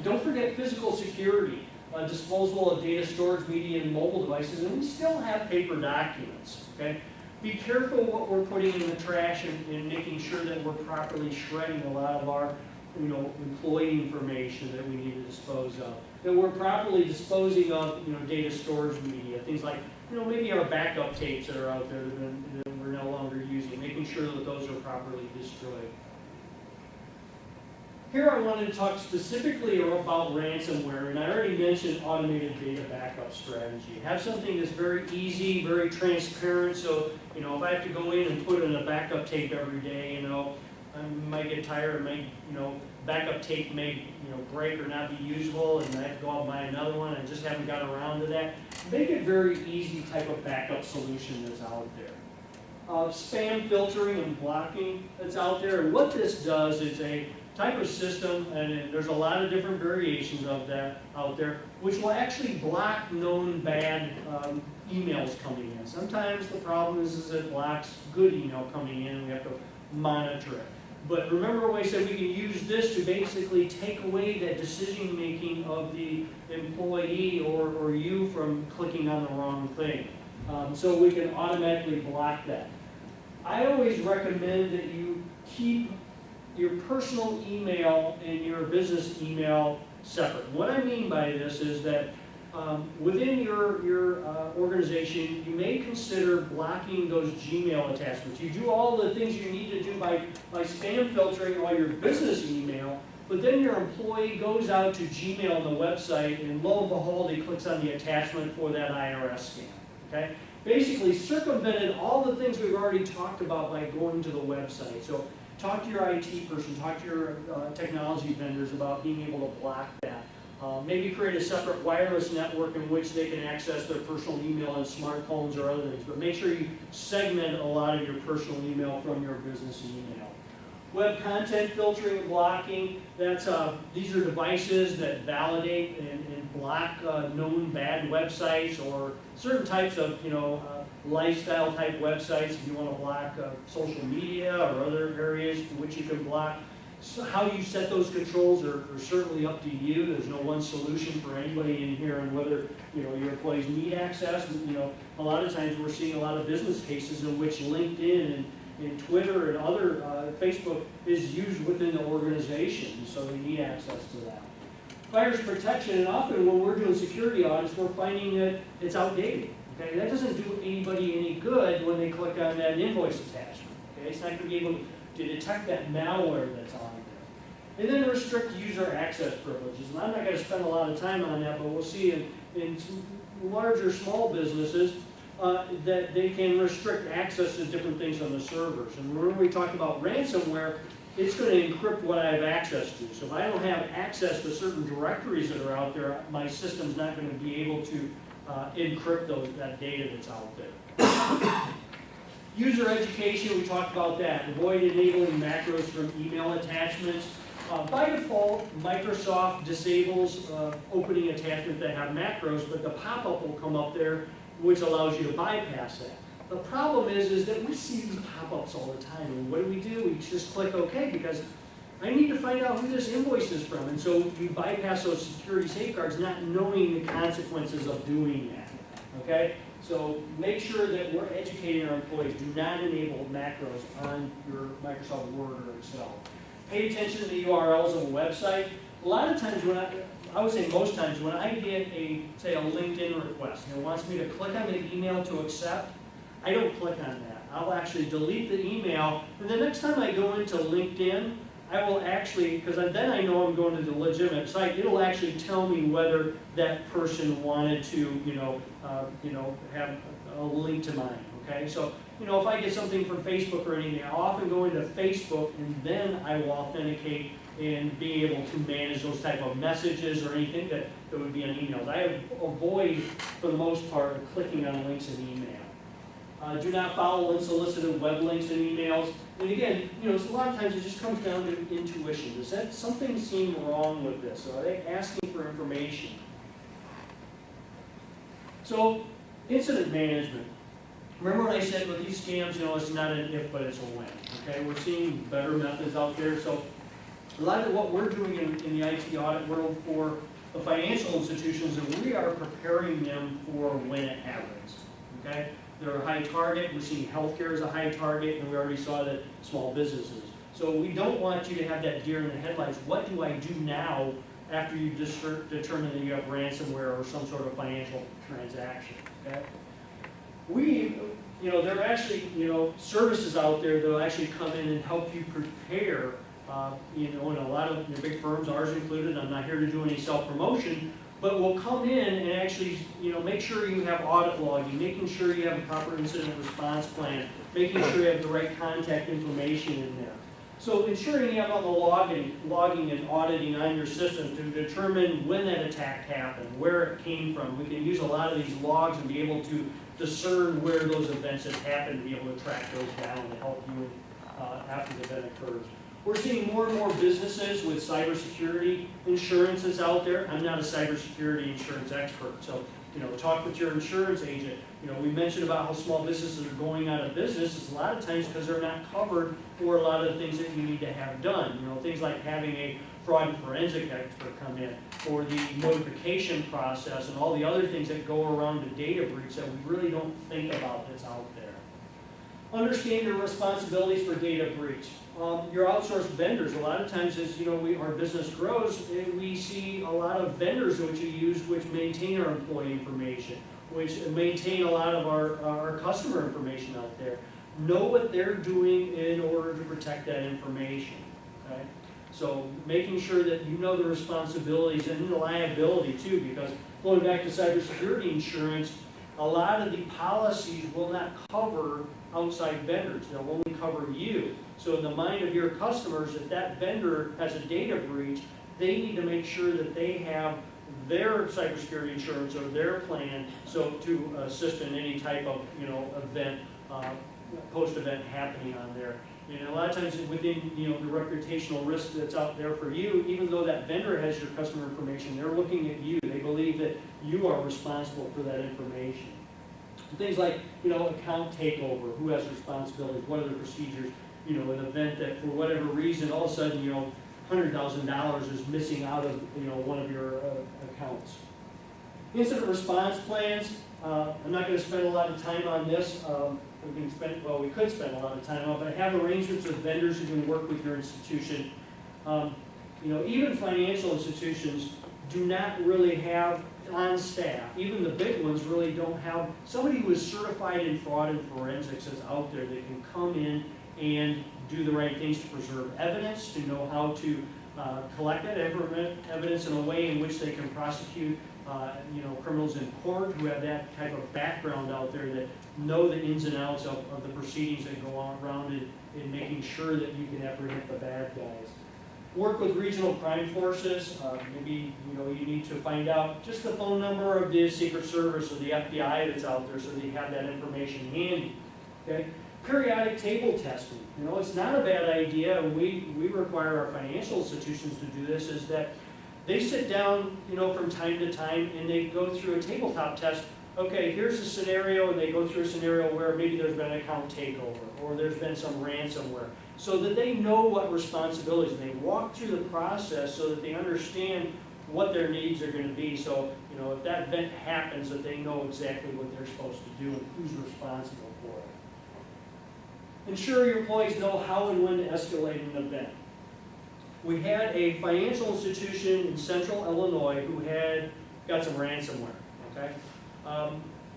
Don't forget physical security, disposal of data storage, media, and mobile devices, and we still have paper documents, okay? Be careful what we're putting in the trash and making sure that we're properly shredding a lot of our, you know, employee information that we need to dispose of. That we're properly disposing of, you know, data storage media, things like, you know, maybe our backup tapes that are out there that we're no longer using, making sure that those are properly destroyed. Here I wanted to talk specifically about ransomware, and I already mentioned automated data backup strategy. Have something that's very easy, very transparent, so, you know, if I have to go in and put in a backup tape every day, you know, I might get tired, you know, backup tape may, you know, break or not be usable, and I have to go out and buy another one. I just haven't got around to that. Make it very easy type of backup solution that's out there. Spam filtering and blocking that's out there, and what this does is a type of system, and there's a lot of different variations of that out there, which will actually block known bad emails coming in. Sometimes the problem is it blocks good email coming in, and we have to monitor it. But remember when I said we can use this to basically take away that decision making of the employee or you from clicking on the wrong thing. So we can automatically block that. I always recommend that you keep your personal email and your business email separate. What I mean by this is that within your organization, you may consider blocking those Gmail attachments. You do all the things you need to do by spam filtering all your business email, but then your employee goes out to Gmail on the website, and lo and behold, he clicks on the attachment for that IRS scam. Okay? Basically circumvented all the things we've already talked about by going to the website. So talk to your IT person, talk to your technology vendors about being able to block that. Maybe create a separate wireless network in which they can access their personal email on smartphones or other things. But make sure you segment a lot of your personal email from your business email. Web content filtering and blocking, these are devices that validate and block known bad websites or certain types of lifestyle type websites. If you want to block social media or other areas in which you can block. So how you set those controls are certainly up to you. There's no one solution for anybody in here on whether your employees need access. A lot of times we're seeing a lot of business cases in which LinkedIn and Twitter and other Facebook is used within the organization, so they need access to that. Virus protection, and often when we're doing security audits, we're finding that it's outdated. Okay, that doesn't do anybody any good when they click on that invoice attachment. Okay, it's not going to be able to detect that malware that's on there. And then restrict user access privileges. And I'm not going to spend a lot of time on that, but we'll see in larger small businesses that they can restrict access to different things on the servers. And remember we talked about ransomware, it's going to encrypt what I have access to. So if I don't have access to certain directories that are out there, my system's not going to be able to encrypt that data that's out there. User education, we talked about that. Avoid enabling macros from email attachments. By default, Microsoft disables opening attachments that have macros, but the pop-up will come up there, which allows you to bypass that. The problem is that we see these pop-ups all the time, and what do? We just click OK, because I need to find out who this invoice is from, and so you bypass those security safeguards, not knowing the consequences of doing that, okay? So make sure that we're educating our employees. Do not enable macros on your Microsoft Word or Excel. Pay attention to the URLs of a website. A lot of times I would say most times, when I get say a LinkedIn request and it wants me to click on the email to accept, I don't click on that. I'll actually delete the email, and the next time I go into LinkedIn, I will actually, because then I know I'm going to the legitimate site, it'll actually tell me whether that person wanted to, have a link to mine, okay? So, if I get something from Facebook or anything, I'll often go into Facebook, and then I will authenticate and be able to manage those type of messages or anything that would be on emails. I avoid, for the most part, clicking on links in email. Do not follow unsolicited web links in emails. And again, a lot of times it just comes down to intuition. Does that something seem wrong with this? Are they asking for information? So, incident management. Remember what I said with these scams, it's not an if, but it's a when. Okay, we're seeing better methods out there. So, a lot of what we're doing in the IT audit world for the financial institutions is we are preparing them for when it happens. Okay, they're a high target. We're seeing healthcare as a high target, and we already saw that small businesses. So we don't want you to have that deer in the headlights. What do I do now after you determine that you have ransomware or some sort of financial transaction? Okay. There are actually, services out there that will actually come in and help you prepare, and a lot of your big firms, ours included, I'm not here to do any self-promotion, but will come in and actually, make sure you have audit logging, making sure you have a proper incident response plan, making sure you have the right contact information in there. So ensuring you have all the logging and auditing on your system to determine when that attack happened, where it came from. We can use a lot of these logs and be able to discern where those events have happened, to be able to track those down to help you after the event occurs. We're seeing more and more businesses with cybersecurity insurances out there. I'm not a cybersecurity insurance expert, so talk with your insurance agent. We mentioned about how small businesses are going out of business. It's a lot of times because they're not covered for a lot of the things that you need to have done. Things like having a fraud and forensic expert come in, or the notification process, and all the other things that go around a data breach that we really don't think about that's out there. Understand your responsibilities for data breach. Your outsourced vendors, a lot of times as our business grows, we see a lot of vendors which you use which maintain our employee information, which maintain a lot of our customer information out there. Know what they're doing in order to protect that information. Okay? So making sure that you know the responsibilities and the liability too, because going back to cybersecurity insurance, a lot of the policies will not cover outside vendors. They'll only cover you. So in the mind of your customers, if that vendor has a data breach, they need to make sure that they have their cybersecurity insurance or their plan, so to assist in any type of, event, post-event happening on there. And a lot of times within, the reputational risk that's out there for you, even though that vendor has your customer information, they're looking at you. They believe that you are responsible for that information. Things like, account takeover, who has responsibilities, what are the procedures, an event that for whatever reason, all of a sudden, $100,000 is missing out of, one of your accounts. Incident response plans, I'm not going to spend a lot of time on this. We could spend a lot of time on it, but have arrangements with vendors who can work with your institution. Even financial institutions do not really have on staff, even the big ones really don't have somebody who is certified in fraud and forensics is out there that can come in and do the right things to preserve evidence, to know how to collect that evidence in a way in which they can prosecute criminals in court, who have that type of background out there, that know the ins and outs of the proceedings that go on around it, in making sure that you can apprehend the bad guys. Work with regional crime forces. Maybe you need to find out just the phone number of the Secret Service or the FBI that's out there, so that you have that information handy. Okay. Periodic table testing. It's not a bad idea. We require our financial institutions to do this. Is that they sit down, from time to time, and they go through a tabletop test. Okay, here's a scenario, and they go through a scenario where maybe there's been an account takeover, or there's been some ransomware, so that they know what responsibilities, and they walk through the process so that they understand what their needs are going to be. So, if that event happens, that they know exactly what they're supposed to do and who's responsible for it. Ensure your employees know how and when to escalate an event. We had a financial institution in central Illinois who had got some ransomware. Okay,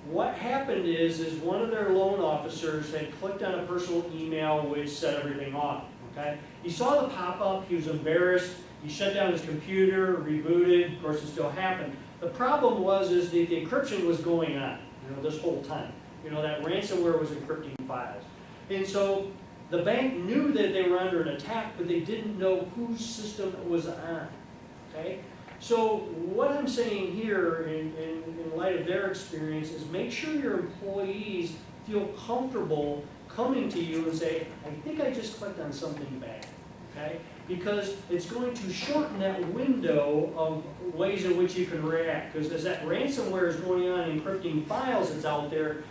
what happened is one of their loan officers had clicked on a personal email which set everything off. Okay, he saw the pop-up, he was embarrassed, he shut down his computer, rebooted. Of course, it still happened. The problem was the encryption was going on, this whole time. That ransomware was encrypting files, and so the bank knew that they were under an attack, but they didn't know whose system it was on. Okay? So what I'm saying here, in light of their experience, is make sure your employees feel comfortable coming to you and say, I think I just clicked on something bad. Okay? Because it's going to shorten that window of ways in which you can react. Because as that ransomware is going on and encrypting files that's out there,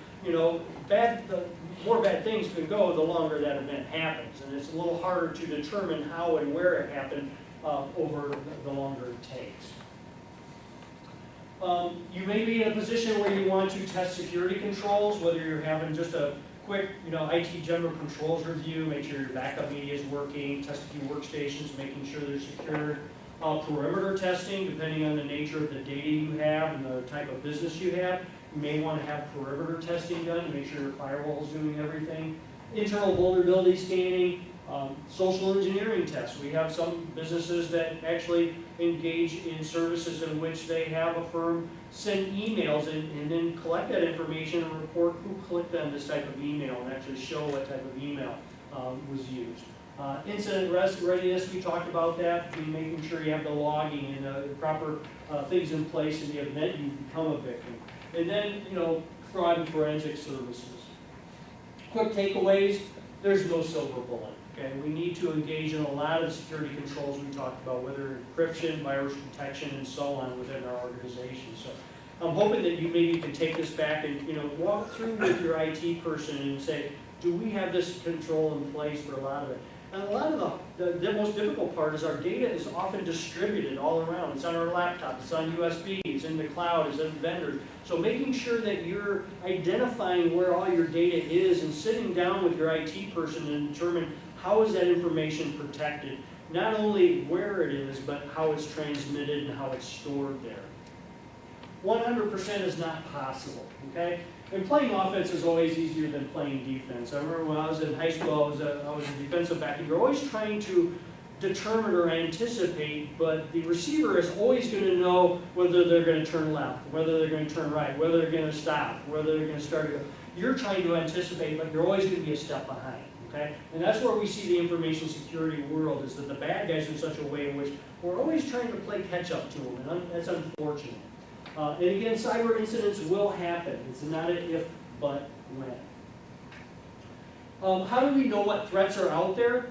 more bad things can go the longer that event happens. And it's a little harder to determine how and where it happened over the longer it takes. You may be in a position where you want to test security controls, whether you're having just a quick IT general controls review, make sure your backup media is working, test a few workstations, making sure they're secured. Perimeter testing, depending on the nature of the data you have and the type of business you have. You may want to have perimeter testing done to make sure your firewall is doing everything. Internal vulnerability scanning, social engineering tests. We have some businesses that actually engage in services in which they have a firm send emails and then collect that information and report who clicked on this type of email and actually show what type of email was used. Incident readiness, we talked about that, making sure you have the logging and the proper things in place in the event you become a victim. And then, fraud and forensic services. Quick takeaways, there's no silver bullet. Okay? We need to engage in a lot of security controls we talked about, whether encryption, virus protection, and so on within our organization. So I'm hoping that you maybe can take this back and walk through with your IT person and say, do we have this control in place for a lot of it? And a lot of the most difficult part is our data is often distributed all around. It's on our laptop, it's on USB, it's in the cloud, it's in vendors. So making sure that you're identifying where all your data is and sitting down with your IT person and determine how is that information protected. Not only where it is, but how it's transmitted and how it's stored there. 100% is not possible, okay? And playing offense is always easier than playing defense. I remember when I was in high school, I was a defensive back, and you're always trying to determine or anticipate, but the receiver is always going to know whether they're going to turn left, whether they're going to turn right, whether they're going to stop, whether they're going to start to go. You're trying to anticipate, but you're always going to be a step behind. okay? And that's where we see the information security world, is that the bad guys are in such a way in which we're always trying to play catch up to them, and that's unfortunate. And again, cyber incidents will happen. It's not an if, but when. How do we know what threats are out there?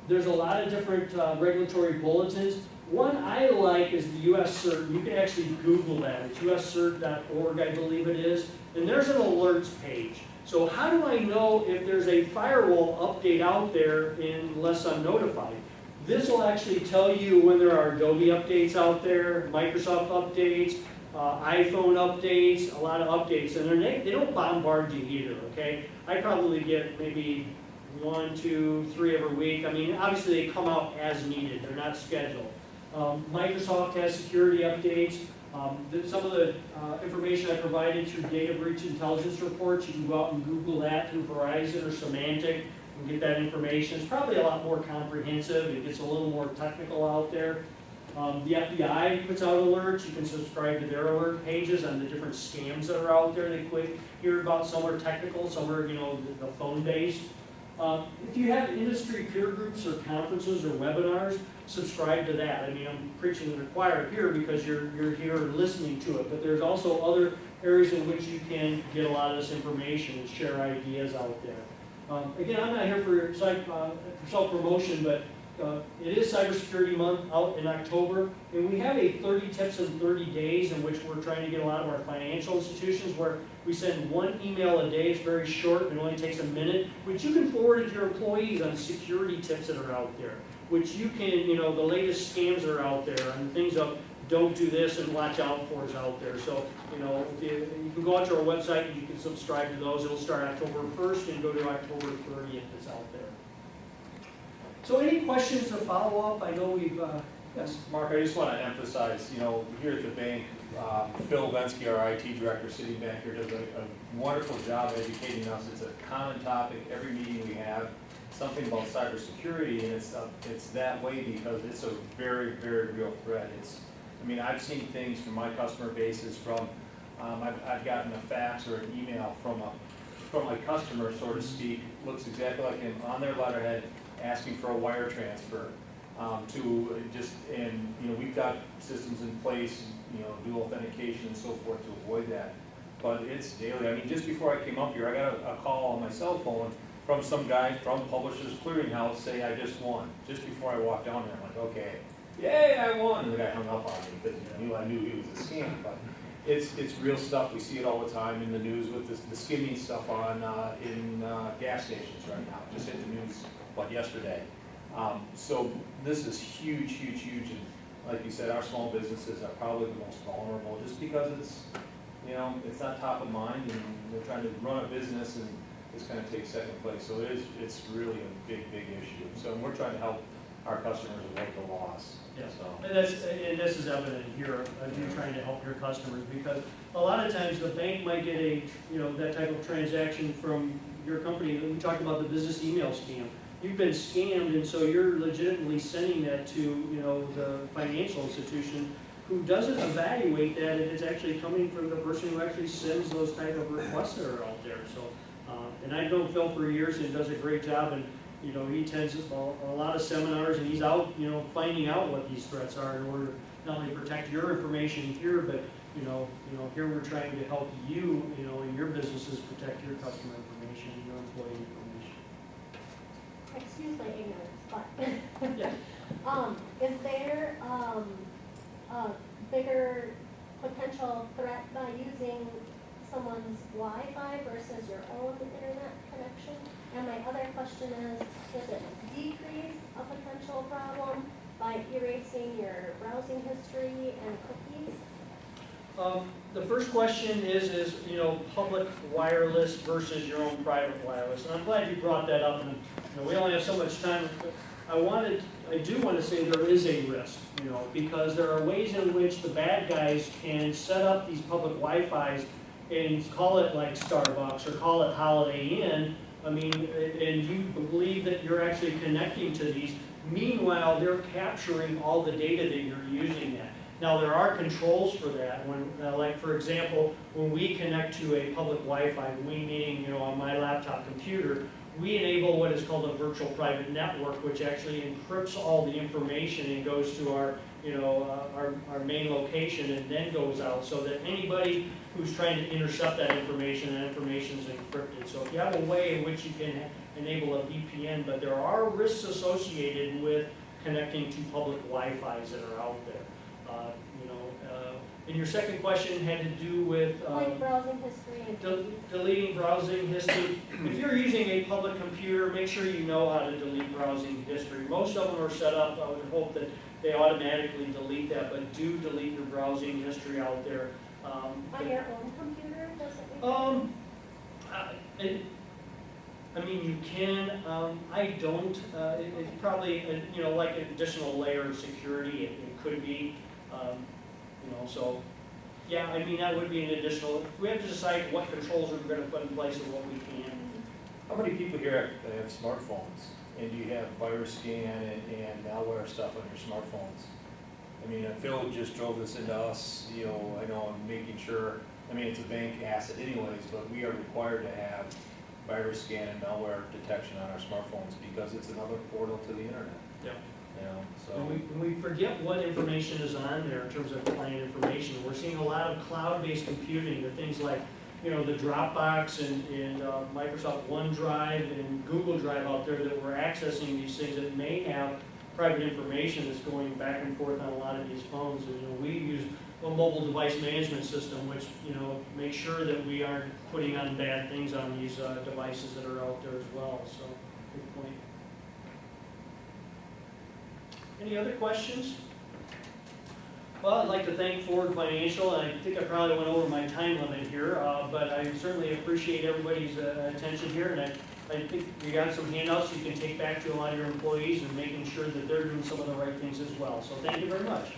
There's a lot of different regulatory bulletins. One I like is the US CERT. You can actually Google that. It's uscert.org, I believe it is. And there's an alerts page. So how do I know if there's a firewall update out there unless I'm notified? This will actually tell you when there are Adobe updates out there, Microsoft updates, iPhone updates, a lot of updates. And they don't bombard you either, okay? I probably get maybe 1, 2, 3 every week. I mean, obviously they come out as needed. They're not scheduled. Microsoft has security updates. Some of the information I provided through data breach intelligence reports, you can go out and Google that through Verizon or Symantec and get that information. It's probably a lot more comprehensive. It gets a little more technical out there. The FBI puts out alerts. You can subscribe to their alert pages on the different scams that are out there that you hear about. Some are technical, some are, the phone-based. If you have industry peer groups or conferences or webinars, subscribe to that. I mean, I'm preaching to the choir here because you're here listening to it, but there's also other areas in which you can get a lot of this information and share ideas out there. Again, I'm not here for self-promotion, but it is Cybersecurity Month out in October, and we have a 30 tips in 30 days in which we're trying to get a lot of our financial institutions where we send 1 email a day. It's very short, it only takes a minute, which you can forward to your employees on security tips that are out there, which you can, the latest scams that are out there and things of don't do this and watch out for is out there. So, if you can go out to our website and you can subscribe to those. It'll start October 1st and go to October 30th. It's out there. So any questions to follow up? I know we've, yes.
Mark, I just want to emphasize, here at the bank, Phil Vensky, our IT director, Citibank here, does a wonderful job educating us. It's a common topic every meeting we have, something about cybersecurity, and it's that way because it's a very, very real threat. I've seen things from my customer bases from, I've gotten a fax or an email from my customer, so to speak, looks exactly like him on their letterhead, asking for a wire transfer we've got systems in place, dual authentication and so forth to avoid that. But it's daily. Just before I came up here, I got a call on my cell phone from some guy from Publishers Clearinghouse say I just won. Just before I walked down there, I'm like, okay, yay, I won. And the guy hung up on me because I knew he was a scam. But it's real stuff. We see it all the time in the news with the skimming stuff on in gas stations right now. Just hit the news yesterday. So this is huge, huge, huge. And like you said, our small businesses are probably the most vulnerable just because it's not top of mind and they're trying to run a business and it's going to take second place. So it's really a big, big issue. So we're trying to help our customers avoid the loss.
Yeah.
So.
And this is evident here of you trying to help your customers because a lot of times the bank might get that type of transaction from your company. We talked about the business email scam. You've been scammed, and so you're legitimately sending that to the financial institution who doesn't evaluate that if it's actually coming from the person who actually sends those type of requests that are out there. So, and I've known Phil for years and does a great job, and he attends a lot of seminars, and he's out finding out what these threats are in order to not only protect your information here, but here we're trying to help you in your businesses protect your customer information and your employee information.
Excuse my ignorance, but
Yeah.
is there a bigger potential threat by using someone's Wi-Fi versus your own internet connection? And my other question is, does it decrease a potential problem by erasing your browsing history and cookies?
The first question is public wireless versus your own private wireless, and I'm glad you brought that up. And we only have so much time. I do want to say there is a risk, because there are ways in which the bad guys can set up these public Wi-Fis and call it like Starbucks or call it Holiday Inn. And you believe that you're actually connecting to these. Meanwhile, they're capturing all the data that you're using. Now, there are controls for that. When, like for example, when we connect to a public Wi-Fi, we meaning, on my laptop computer, we enable what is called a virtual private network, which actually encrypts all the information and goes to our, our main location and then goes out, so that anybody who's trying to intercept that information is encrypted. So if you have a way in which you can enable a VPN, but there are risks associated with connecting to public Wi-Fis that are out there. And your second question had to do with
Like browsing history and
deleting browsing history. If you're using a public computer, make sure you know how to delete browsing history. Most of them are set up, I would hope that they automatically delete that, but do delete your browsing history out there.
on your own computer, does it?
I mean, you can, I don't, it's probably, like an additional layer of security, it could be, so, yeah, I mean, that would be an additional, we have to decide what controls we're gonna put in place and what we can.
How many people here have smartphones? And do you have virus scan and malware stuff on your smartphones? I mean, Phil just drove this into us, I know I'm making sure, it's a bank asset anyways, but we are required to have virus scan and malware detection on our smartphones because it's another portal to the internet.
Yeah.
So.
And we forget what information is on there in terms of client information. We're seeing a lot of cloud-based computing, the things like, the Dropbox and Microsoft OneDrive and Google Drive out there that we're accessing these things that may have private information that's going back and forth on a lot of these phones. And we use a mobile device management system, which makes sure that we aren't putting on bad things on these devices that are out there as well. So, good point. Any other questions? Well, I'd like to thank Ford Financial, and I think I probably went over my time limit here, but I certainly appreciate everybody's attention here, and I think you got some handouts you can take back to a lot of your employees and making sure that they're doing some of the right things as well. So thank you very much.